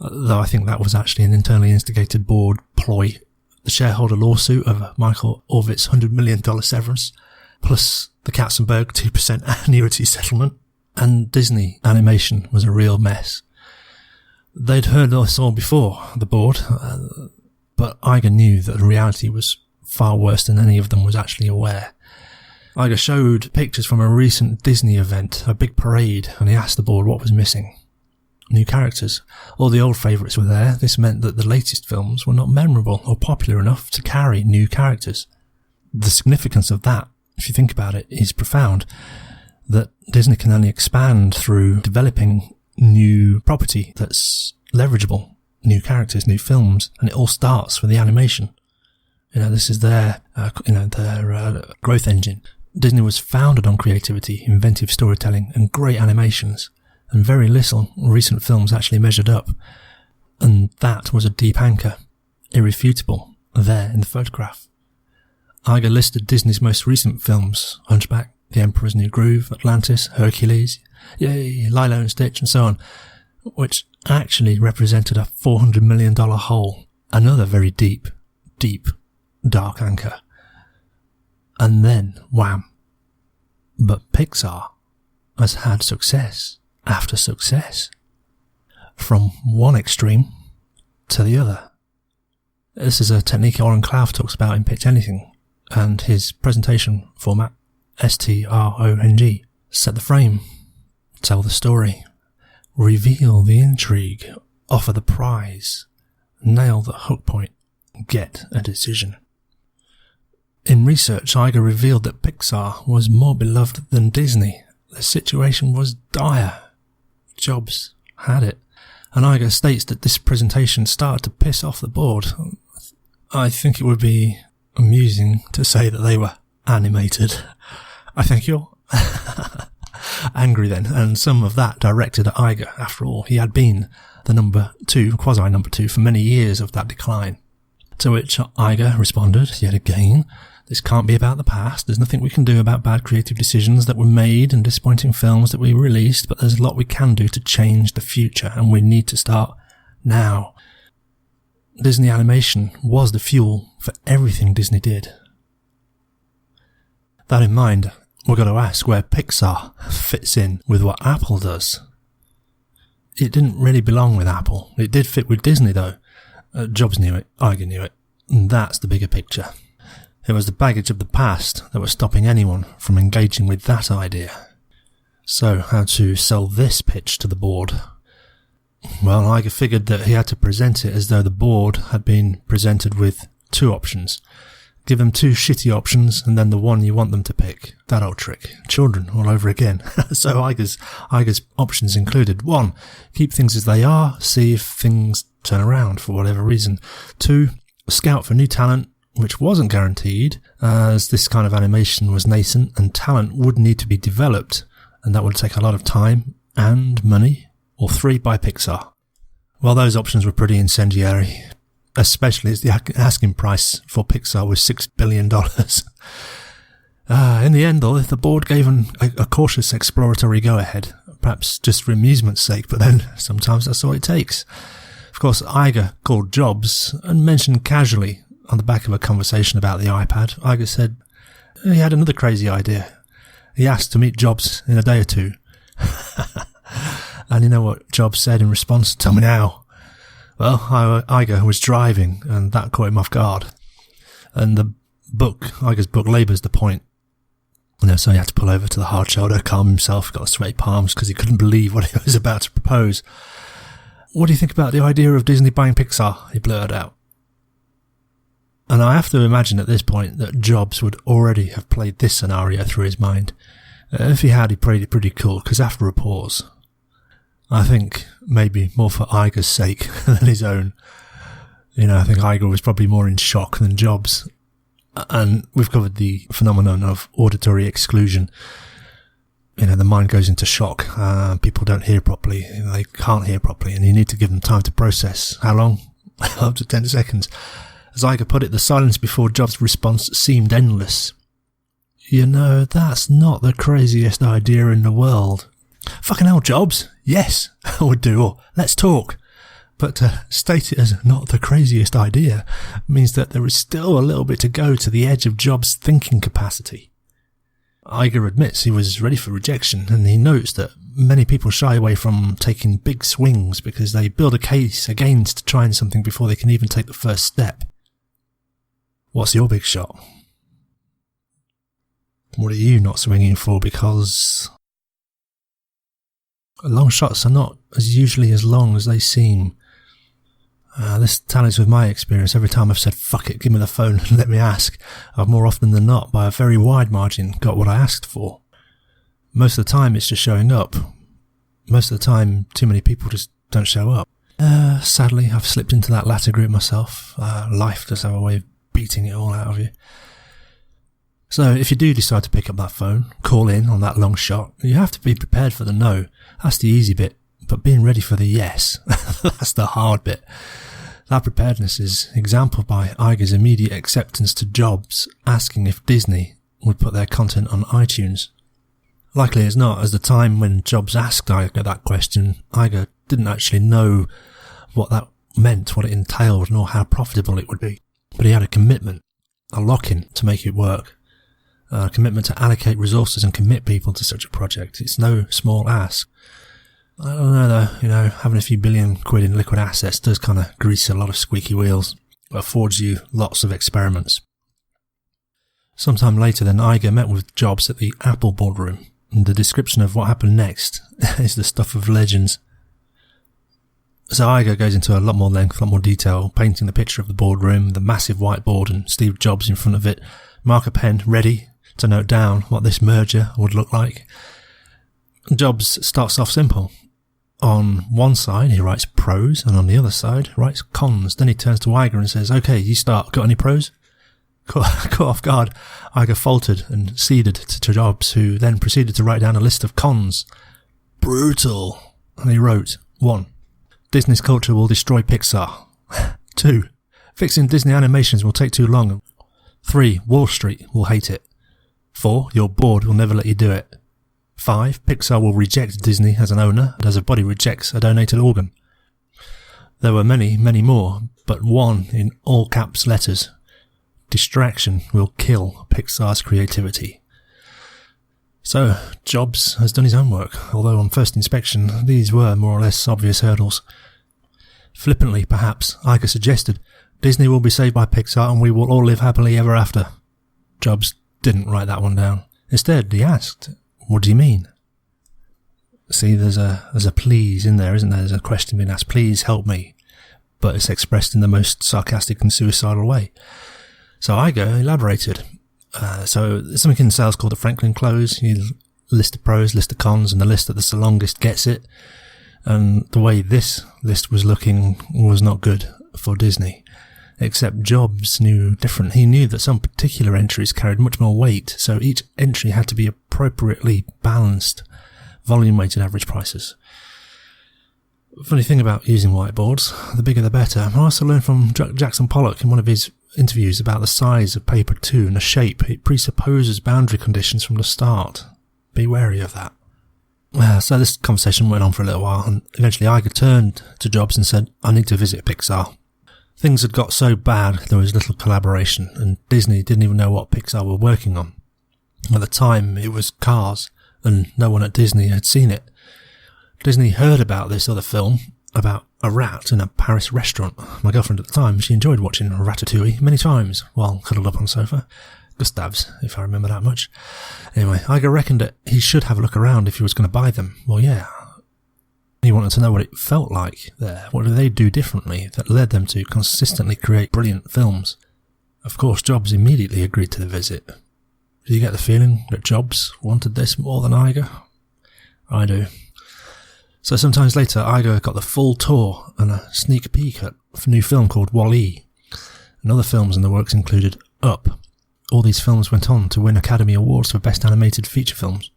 though I think that was actually an internally instigated board ploy, the shareholder lawsuit of Michael Orvitz's $100 million severance, plus the Katzenberg 2% annuity settlement, and Disney animation was a real mess. They'd heard this all before, the board, but Iger knew that the reality was far worse than any of them was actually aware. Iger showed pictures from a recent Disney event, a big parade, and he asked the board what was missing. New characters. All the old favourites were there. This meant that the latest films were not memorable or popular enough to carry new characters. The significance of that, if you think about it, is profound. That Disney can only expand through developing new property that's leverageable, new characters, new films, and it all starts with the animation. This is their growth engine. Disney was founded on creativity, inventive storytelling, and great animations, and very little recent films actually measured up. And that was a deep anchor, irrefutable, there in the photograph. Iger listed Disney's most recent films: Hunchback, The Emperor's New Groove, Atlantis, Hercules, Lilo and Stitch, and so on, which actually represented a $400 million hole. Another very deep, dark anchor. And then, wham. But Pixar has had success after success. from one extreme to the other. This is a technique Oren Klaff talks about in Pitch Anything, and his presentation format, STRONG, set the frame, tell the story, reveal the intrigue, offer the prize, nail the hook point, get a decision. In research, Iger revealed that Pixar was more beloved than Disney. The situation was dire. Jobs had it. And Iger states that this presentation started to piss off the board. I think it would be amusing to say that they were animated. I think you're angry then, and some of that directed at Iger. After all, he had been the number 2, quasi-number 2, for many years of that decline. To which Iger responded, yet again, this can't be about the past. There's nothing we can do about bad creative decisions that were made and disappointing films that we released, but there's a lot we can do to change the future, and we need to start now. Disney animation was the fuel for everything Disney did. That in mind, we've got to ask where Pixar fits in with what Apple does. It didn't really belong with Apple. It did fit with Disney though. Jobs knew it, Iger knew it, and that's the bigger picture. It was the baggage of the past that was stopping anyone from engaging with that idea. So, how to sell this pitch to the board? Well, Iger figured that he had to present it as though the board had been presented with 2 options. Give them 2 shitty options and then the one you want them to pick. That old trick. Children all over again. So Iger's options included 1. Keep things as they are, see if things turn around for whatever reason. 2. Scout for new talent, which wasn't guaranteed, as this kind of animation was nascent and talent would need to be developed, and that would take a lot of time and money. Or 3, buy Pixar. Well, those options were pretty incendiary, especially as the asking price for Pixar was $6 billion. In the end, though, the board gave a cautious exploratory go-ahead, perhaps just for amusement's sake, but then sometimes that's all it takes. Of course, Iger called Jobs and mentioned casually on the back of a conversation about the iPad. Iger said he had another crazy idea. He asked to meet Jobs in a day or 2. And you know what Jobs said in response? Tell me now. Well, Iger was driving, and that caught him off guard. And Iger's book labours the point. So he had to pull over to the hard shoulder, calm himself, got sweaty palms because he couldn't believe what he was about to propose. What do you think about the idea of Disney buying Pixar? He blurted out. And I have to imagine at this point that Jobs would already have played this scenario through his mind. If he had, he played it pretty cool, because after a pause, I think maybe more for Iger's sake than his own. I think Iger was probably more in shock than Jobs. And we've covered the phenomenon of auditory exclusion. The mind goes into shock. People don't hear properly. They can't hear properly, and you need to give them time to process. How long? Up to 10 seconds. As Iger put it, the silence before Jobs' response seemed endless. That's not the craziest idea in the world. Fucking hell, Jobs. Yes, I would do. Or, let's talk. But to state it as not the craziest idea means that there is still a little bit to go to the edge of Jobs' thinking capacity. Iger admits he was ready for rejection, and he notes that many people shy away from taking big swings because they build a case against trying something before they can even take the first step. What's your big shot? What are you not swinging for? Because long shots are not usually as long as they seem. This tallies with my experience. Every time I've said, fuck it, give me the phone and let me ask, I've more often than not, by a very wide margin, got what I asked for. Most of the time, it's just showing up. Most of the time, too many people just don't show up. Sadly, I've slipped into that latter group myself. Life does have a way of beating it all out of you. So if you do decide to pick up that phone, call in on that long shot, you have to be prepared for the no. That's the easy bit. But being ready for the yes, that's the hard bit. That preparedness is exampled by Iger's immediate acceptance to Jobs asking if Disney would put their content on iTunes. Likely as not, as the time when Jobs asked Iger that question, Iger didn't actually know what that meant, what it entailed, nor how profitable it would be. But he had a commitment, a lock-in to make it work. A commitment to allocate resources and commit people to such a project. It's no small ask. I don't know though, having a few billion quid in liquid assets does kind of grease a lot of squeaky wheels. It affords you lots of experiments. Sometime later then, Iger met with Jobs at the Apple boardroom, and the description of what happened next is the stuff of legends. So Iger goes into a lot more length, a lot more detail, painting the picture of the boardroom, the massive whiteboard and Steve Jobs in front of it, marker pen ready to note down what this merger would look like. Jobs starts off simple. On one side he writes pros, and on the other side writes cons. Then he turns to Iger and says, "Okay, you start. Got any pros?" Caught off guard, Iger faltered and ceded to Jobs, who then proceeded to write down a list of cons. Brutal. And he wrote, 1. Disney's culture will destroy Pixar. 2. Fixing Disney animations will take too long. 3. Wall Street will hate it. 4. Your board will never let you do it. 5. Pixar will reject Disney as an owner, as a body rejects a donated organ. There were many, many more, but one in all caps letters. Distraction will kill Pixar's creativity. So, Jobs has done his homework, although on first inspection these were more or less obvious hurdles. Flippantly, perhaps, Iger suggested, Disney will be saved by Pixar and we will all live happily ever after. Jobs didn't write that one down. Instead, he asked, what do you mean? See, there's a please in there, isn't there? There's a question being asked, please help me. But it's expressed in the most sarcastic and suicidal way. So Iger elaborated. So there's something in sales called the Franklin Close. You list the pros, list the cons, and the list that's the longest gets it. And the way this list was looking was not good for Disney. Except Jobs knew different. He knew that some particular entries carried much more weight, so each entry had to be appropriately balanced, volume-weighted average prices. Funny thing about using whiteboards, the bigger the better. I also learned from Jackson Pollock in one of his interviews about the size of paper 2 and the shape. It presupposes boundary conditions from the start. Be wary of that. So this conversation went on for a little while, and eventually Iger turned to Jobs and said, I need to visit Pixar. Things had got so bad there was little collaboration, and Disney didn't even know what Pixar were working on. At the time it was Cars, and no one at Disney had seen it. Disney heard about this other film, about a rat in a Paris restaurant. My girlfriend at the time, she enjoyed watching Ratatouille many times while cuddled up on the sofa. Gustav's, if I remember that much. Anyway, Iger reckoned that he should have a look around if he was going to buy them. Well, yeah. He wanted to know what it felt like there. What did they do differently that led them to consistently create brilliant films? Of course, Jobs immediately agreed to the visit. Do you get the feeling that Jobs wanted this more than Iger? I do. So sometimes later, Iger got the full tour and a sneak peek at a new film called Wall-E. And other films in the works included Up. All these films went on to win Academy Awards for Best Animated Feature Films.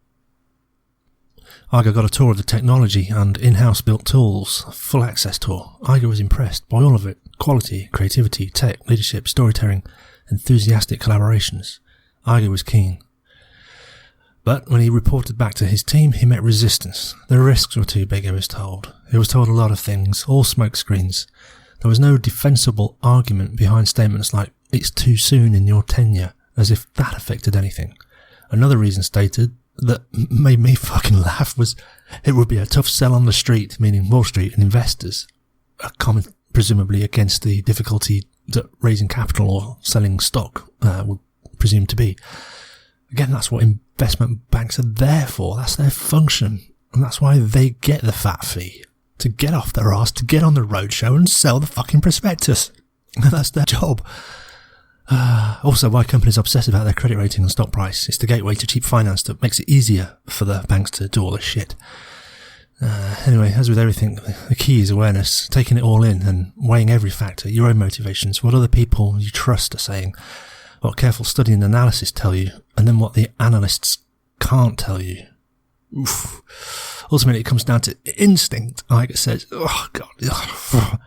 Iger got a tour of the technology and in-house built tools, a full access tour. Iger was impressed by all of it. Quality, creativity, tech, leadership, storytelling, enthusiastic collaborations. Iger was keen. But when he reported back to his team, he met resistance. The risks were too big, he was told. He was told a lot of things, all smokescreens. There was no defensible argument behind statements like, it's too soon in your tenure, as if that affected anything. Another reason stated that made me fucking laugh was it would be a tough sell on the street, meaning Wall Street and investors, a comment presumably against the difficulty that raising capital or selling stock would presume to be. Again, that's what investment banks are there for. That's their function. And that's why they get the fat fee. To get off their arse, to get on the roadshow and sell the fucking prospectus. That's their job. Also, why companies obsess about their credit rating and stock price. It's the gateway to cheap finance that makes it easier for the banks to do all this shit. Anyway, as with everything, the key is awareness, taking it all in and weighing every factor, your own motivations, what other people you trust are saying, what careful study and analysis tell you, and then what the analysts can't tell you. Oof. Ultimately, it comes down to instinct, like it says. Oh, God.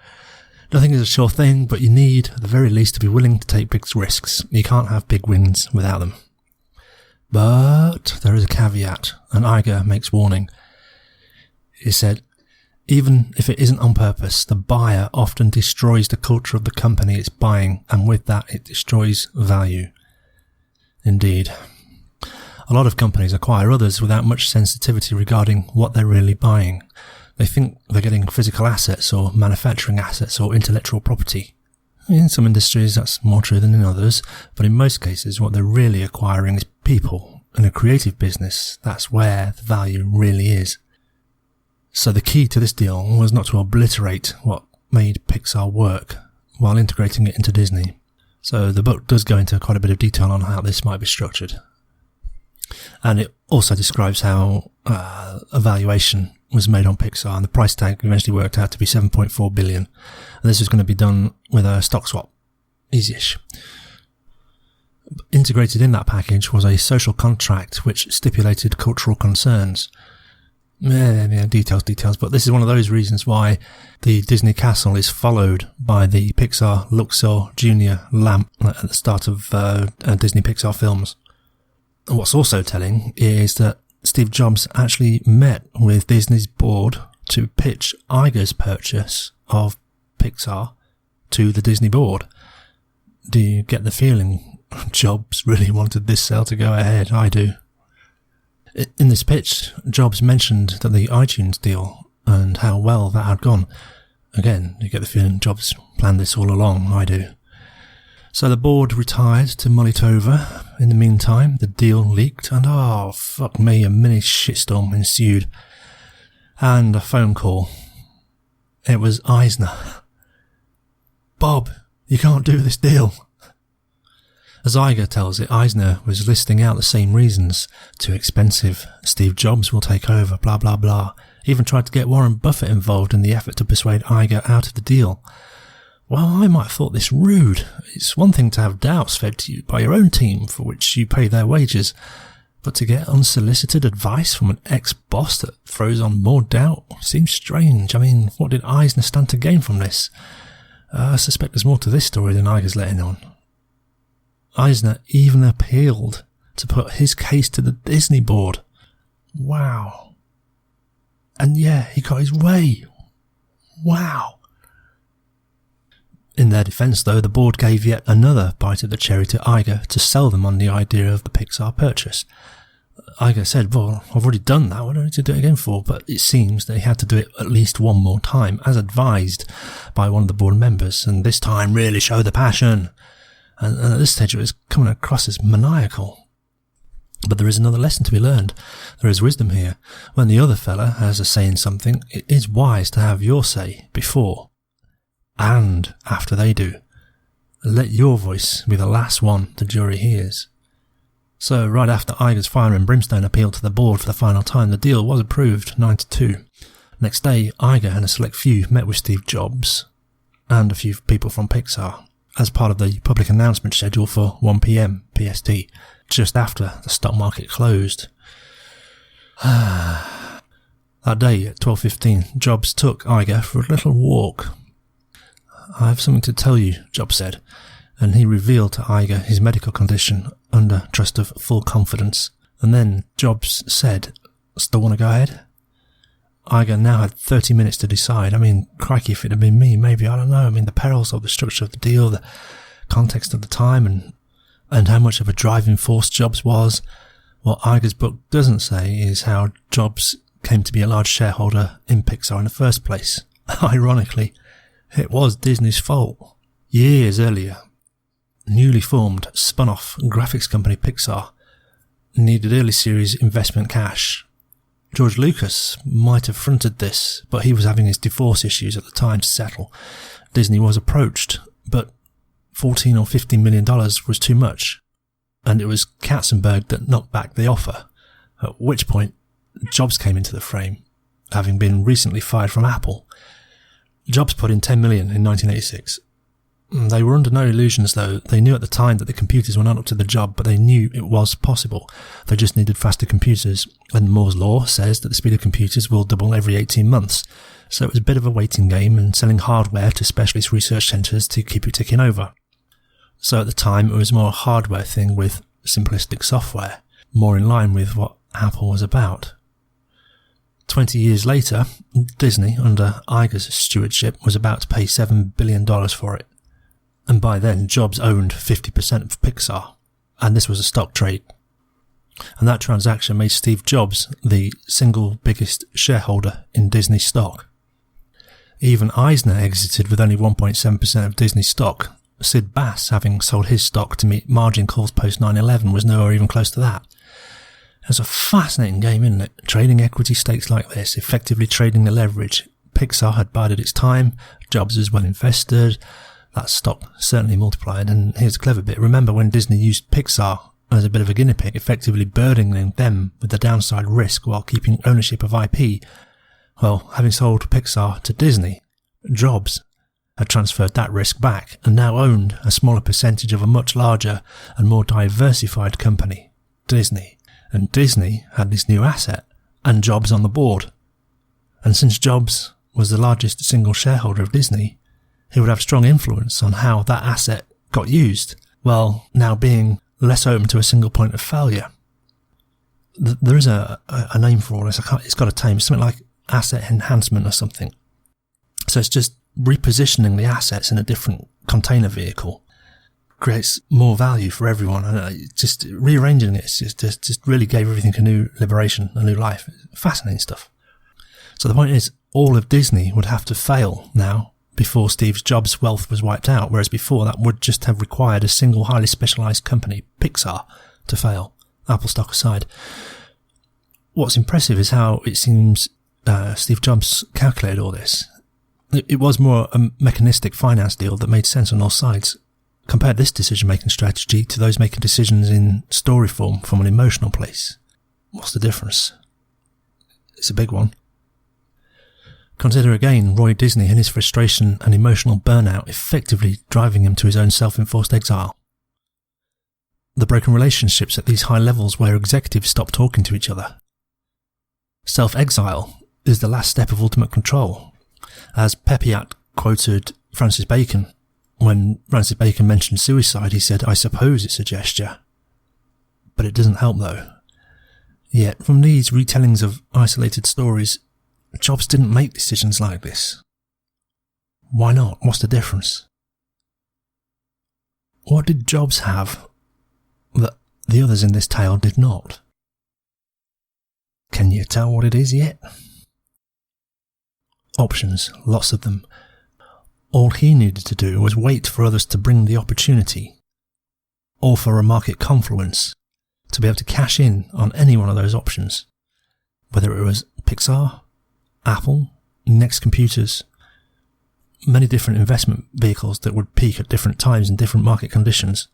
Nothing is a sure thing, but you need, at the very least, to be willing to take big risks. You can't have big wins without them. But there is a caveat, and Iger makes warning. He said, even if it isn't on purpose, the buyer often destroys the culture of the company it's buying, and with that, it destroys value. Indeed. A lot of companies acquire others without much sensitivity regarding what they're really buying. They think they're getting physical assets or manufacturing assets or intellectual property. In some industries that's more true than in others, but in most cases what they're really acquiring is people. In a creative business, that's where the value really is. So the key to this deal was not to obliterate what made Pixar work while integrating it into Disney. So the book does go into quite a bit of detail on how this might be structured. And it also describes how a valuation was made on Pixar, and the price tag eventually worked out to be $7.4 billion. And this was going to be done with a stock swap. Easy-ish. Integrated in that package was a social contract which stipulated cultural concerns. Details, but this is one of those reasons why the Disney castle is followed by the Pixar Luxor Junior lamp at the start of Disney Pixar films. And what's also telling is that Steve Jobs actually met with Disney's board to pitch Iger's purchase of Pixar to the Disney board. Do you get the feeling Jobs really wanted this sale to go ahead? I do. In this pitch, Jobs mentioned that the iTunes deal and how well that had gone. Again, you get the feeling Jobs planned this all along. I do. So the board retired to mull it over. In the meantime, the deal leaked and fuck me, a mini shitstorm ensued. And a phone call. It was Eisner. Bob, you can't do this deal. As Iger tells it, Eisner was listing out the same reasons. Too expensive, Steve Jobs will take over, blah blah blah. Even tried to get Warren Buffett involved in the effort to persuade Iger out of the deal. Well, I might have thought this rude. It's one thing to have doubts fed to you by your own team for which you pay their wages, but to get unsolicited advice from an ex-boss that throws on more doubt seems strange. I mean, what did Eisner stand to gain from this? I suspect there's more to this story than Iger's letting on. Eisner even appealed to put his case to the Disney board. Wow. And yeah, he got his way. Wow. In their defence, though, the board gave yet another bite of the cherry to Iger to sell them on the idea of the Pixar purchase. Iger said, well, I've already done that, what do I need to do it again for? But it seems that he had to do it at least one more time, as advised by one of the board members, and this time really show the passion. And at this stage it was coming across as maniacal. But there is another lesson to be learned. There is wisdom here. When the other fella has a say in something, it is wise to have your say before and after they do. Let your voice be the last one the jury hears. So right after Iger's fire and brimstone appeal to the board for the final time, the deal was approved 9-2. Next day, Iger and a select few met with Steve Jobs and a few people from Pixar as part of the public announcement schedule for 1 p.m. PST, just after the stock market closed. That day at 12:15, Jobs took Iger for a little walk. I have something to tell you, Jobs said, and he revealed to Iger his medical condition under trust of full confidence. And then Jobs said, still want to go ahead? Iger now had 30 minutes to decide. I mean, crikey, if it had been me, maybe, I don't know. I mean, the perils of the structure of the deal, the context of the time, and how much of a driving force Jobs was. What Iger's book doesn't say is how Jobs came to be a large shareholder in Pixar in the first place. Ironically, it was Disney's fault. Years earlier, newly formed, spun-off graphics company Pixar needed early series investment cash. George Lucas might have fronted this, but he was having his divorce issues at the time to settle. Disney was approached, but $14 or $15 million was too much, and it was Katzenberg that knocked back the offer, at which point Jobs came into the frame, having been recently fired from Apple. Jobs put in $10 million in 1986. They were under no illusions, though. They knew at the time that the computers were not up to the job, but they knew it was possible. They just needed faster computers, and Moore's law says that the speed of computers will double every 18 months. So it was a bit of a waiting game and selling hardware to specialist research centres to keep it ticking over. So at the time, it was more a hardware thing with simplistic software, more in line with what Apple was about. 20 years later, Disney, under Iger's stewardship, was about to pay $7 billion for it. And by then, Jobs owned 50% of Pixar, and this was a stock trade. And that transaction made Steve Jobs the single biggest shareholder in Disney stock. Even Eisner exited with only 1.7% of Disney stock. Sid Bass, having sold his stock to meet margin calls post 9/11, was nowhere even close to that. It's a fascinating game, isn't it? Trading equity stakes like this, effectively trading the leverage. Pixar had bided its time, Jobs was well invested, that stock certainly multiplied. And here's a clever bit. Remember when Disney used Pixar as a bit of a guinea pig, effectively burdening them with the downside risk while keeping ownership of IP? Well, having sold Pixar to Disney, Jobs had transferred that risk back and now owned a smaller percentage of a much larger and more diversified company, Disney. And Disney had this new asset and Jobs on the board. And since Jobs was the largest single shareholder of Disney, he would have strong influence on how that asset got used, while now being less open to a single point of failure. There is a name for all this. It's got a name. It's something like asset enhancement or something. So it's just repositioning the assets in a different container vehicle creates more value for everyone, and just rearranging it just really gave everything a new liberation, a new life. Fascinating stuff. So the point is, all of Disney would have to fail now before Steve Jobs' wealth was wiped out, whereas before that would just have required a single highly specialised company, Pixar, to fail, Apple stock aside. What's impressive is how it seems Steve Jobs calculated all this. It was more a mechanistic finance deal that made sense on all sides. Compare this decision-making strategy to those making decisions in story form from an emotional place. What's the difference? It's a big one. Consider again Roy Disney and his frustration and emotional burnout effectively driving him to his own self-enforced exile. The broken relationships at these high levels where executives stop talking to each other. Self-exile is the last step of ultimate control. As Pepiat quoted Francis Bacon, when Francis Bacon mentioned suicide, he said, "I suppose it's a gesture." But it doesn't help though. Yet, from these retellings of isolated stories, Jobs didn't make decisions like this. Why not? What's the difference? What did Jobs have that the others in this tale did not? Can you tell what it is yet? Options, lots of them. All he needed to do was wait for others to bring the opportunity, or for a market confluence, to be able to cash in on any one of those options, whether it was Pixar, Apple, Next Computers, many different investment vehicles that would peak at different times in different market conditions.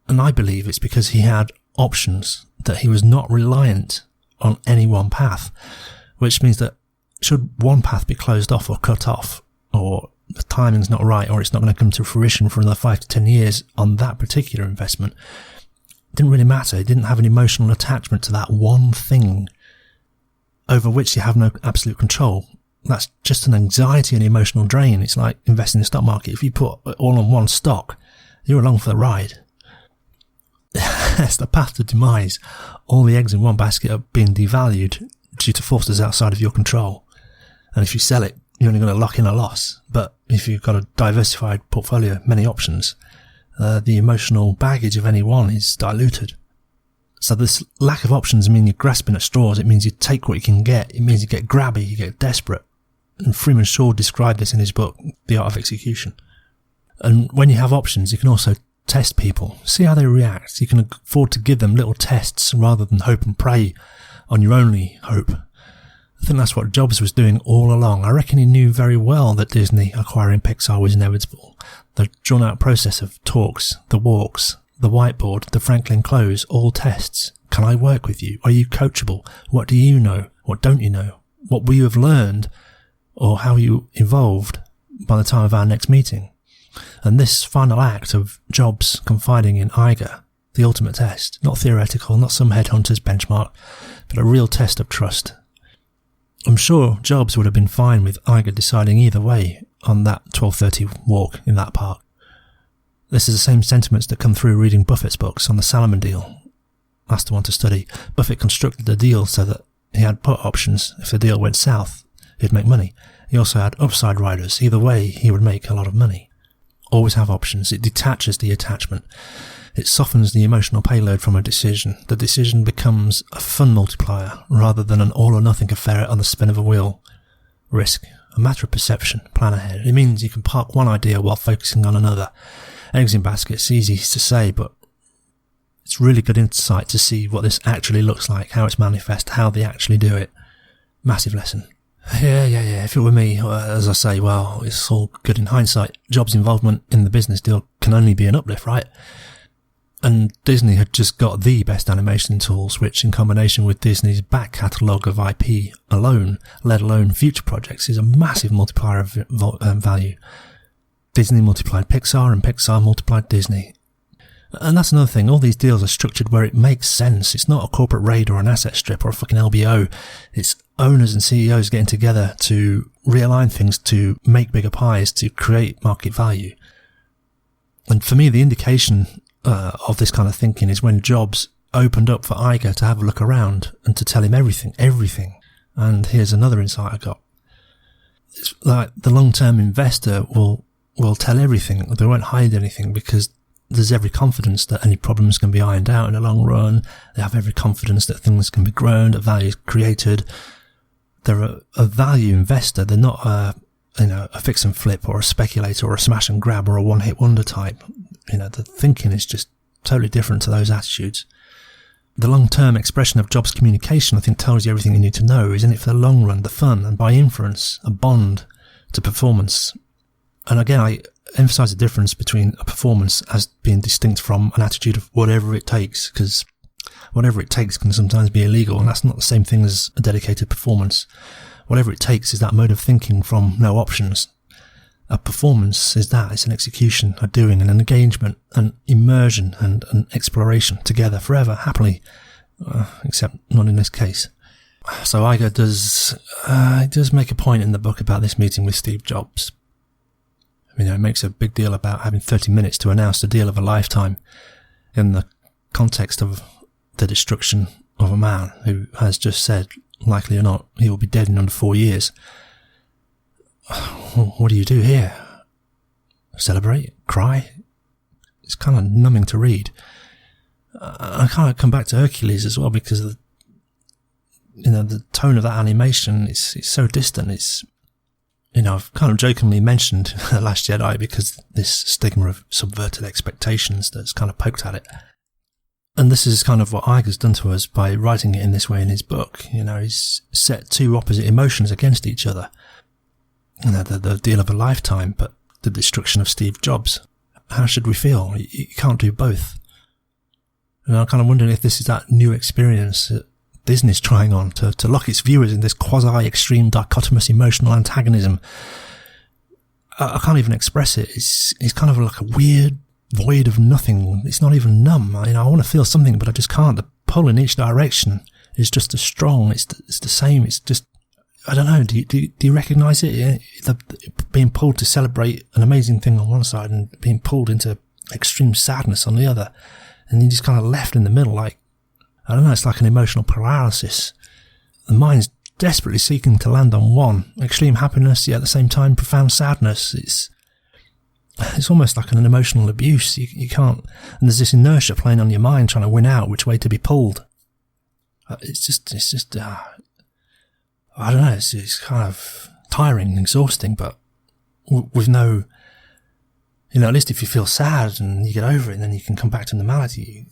And I believe it's because he had options, that he was not reliant on any one path, which means that should one path be closed off or cut off, or the timing's not right, or it's not going to come to fruition for another 5 to 10 years on that particular investment, it didn't really matter. He didn't have an emotional attachment to that one thing over which you have no absolute control. That's just an anxiety and emotional drain. It's like investing in the stock market. If you put it all on one stock, you're along for the ride. It's the path to demise. All the eggs in one basket are being devalued due to forces outside of your control. And if you sell it, you're only going to lock in a loss. But if you've got a diversified portfolio, many options, the emotional baggage of any one is diluted. So this lack of options means you're grasping at straws. It means you take what you can get. It means you get grabby, you get desperate. And Freeman Shaw described this in his book, The Art of Execution. And when you have options, you can also test people. See how they react. You can afford to give them little tests rather than hope and pray on your only hope. I think that's what Jobs was doing all along. I reckon he knew very well that Disney acquiring Pixar was inevitable. The drawn-out process of talks, the walks, the whiteboard, the Franklin close, all tests. Can I work with you? Are you coachable? What do you know? What don't you know? What will you have learned? Or how you evolved by the time of our next meeting? And this final act of Jobs confiding in Iger, the ultimate test, not theoretical, not some headhunter's benchmark, but a real test of trust. I'm sure Jobs would have been fine with Iger deciding either way on that 12:30 walk in that park. This is the same sentiments that come through reading Buffett's books on the Salomon deal. That's the one to study. Buffett constructed the deal so that he had put options. If the deal went south, he'd make money. He also had upside riders. Either way, he would make a lot of money. always have options. It detaches the attachment. It softens the emotional payload from a decision. The decision becomes a fun multiplier rather than an all-or-nothing affair on the spin of a wheel. Risk. A matter of perception. Plan ahead. It means you can park one idea while focusing on another. Eggs in baskets, easy to say, but it's really good insight to see what this actually looks like, how it's manifest, how they actually do it. Massive lesson. Yeah. If it were me, as I say, well, it's all good in hindsight. Jobs' involvement in the business deal can only be an uplift, right? And Disney had just got the best animation tools, which in combination with Disney's back catalogue of IP alone, let alone future projects, is a massive multiplier of value. Disney multiplied Pixar and Pixar multiplied Disney. And that's another thing, all these deals are structured where it makes sense. It's not a corporate raid or an asset strip or a fucking LBO. It's owners and CEOs getting together to realign things, to make bigger pies, to create market value. And for me, the indication of this kind of thinking is when Jobs opened up for Iger to have a look around and to tell him everything. And here's another insight I got. It's like the long-term investor will tell everything. They won't hide anything because there's every confidence that any problems can be ironed out in the long run. They have every confidence that things can be grown, that value is created. They're a value investor. They're not a fix and flip or a speculator or a smash and grab or a one-hit wonder type. The thinking is just totally different to those attitudes. The long-term expression of Jobs communication, I think, tells you everything you need to know. Is in it for the long run, the fun, and by inference, a bond to performance. And again, I emphasize the difference between a performance as being distinct from an attitude of whatever it takes, because whatever it takes can sometimes be illegal, and that's not the same thing as a dedicated performance. Whatever it takes is that mode of thinking from no options. A performance is that. It's an execution, a doing, and an engagement, an immersion, and an exploration together forever, happily, except not in this case. So Iger does make a point in the book about this meeting with Steve Jobs. It makes a big deal about having 30 minutes to announce the deal of a lifetime in the context of the destruction of a man who has just said, likely or not, he will be dead in under 4 years. What do you do here? Celebrate? Cry? It's kind of numbing to read. I kind of come back to Hercules as well because the tone of that animation is so distant. It's I've kind of jokingly mentioned The Last Jedi because this stigma of subverted expectations that's kind of poked at it. And this is kind of what Iger's done to us by writing it in this way in his book. He's set two opposite emotions against each other. The deal of a lifetime, but the destruction of Steve Jobs. How should we feel? You can't do both. And I'm kind of wondering if this is that new experience that Disney's trying on to lock its viewers in this quasi-extreme dichotomous emotional antagonism. I can't even express it. It's kind of like a weird void of nothing. It's not even numb. I want to feel something, but I just can't. The pull in each direction is just as strong. It's the same. It's just, I don't know. Do you recognise it? Being pulled to celebrate an amazing thing on one side and being pulled into extreme sadness on the other. And you're just kind of left in the middle, like, I don't know, it's like an emotional paralysis. The mind's desperately seeking to land on one. Extreme happiness, yet at the same time profound sadness. It's almost like an emotional abuse. You can't, and there's this inertia playing on your mind trying to win out which way to be pulled. It's just I don't know, it's kind of tiring and exhausting, but with no, at least if you feel sad and you get over it and then you can come back to normality,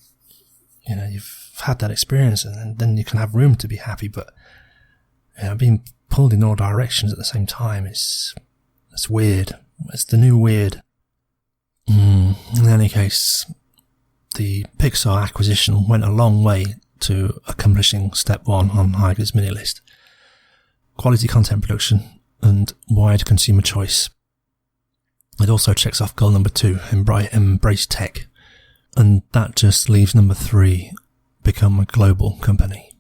you've had that experience and then you can have room to be happy, but being pulled in all directions at the same time, it's weird. It's the new weird. In any case, the Pixar acquisition went a long way to accomplishing step one on Iger's mini list. Quality content production and wide consumer choice. It also checks off goal number 2, embrace tech. And that just leaves number 3, become a global company.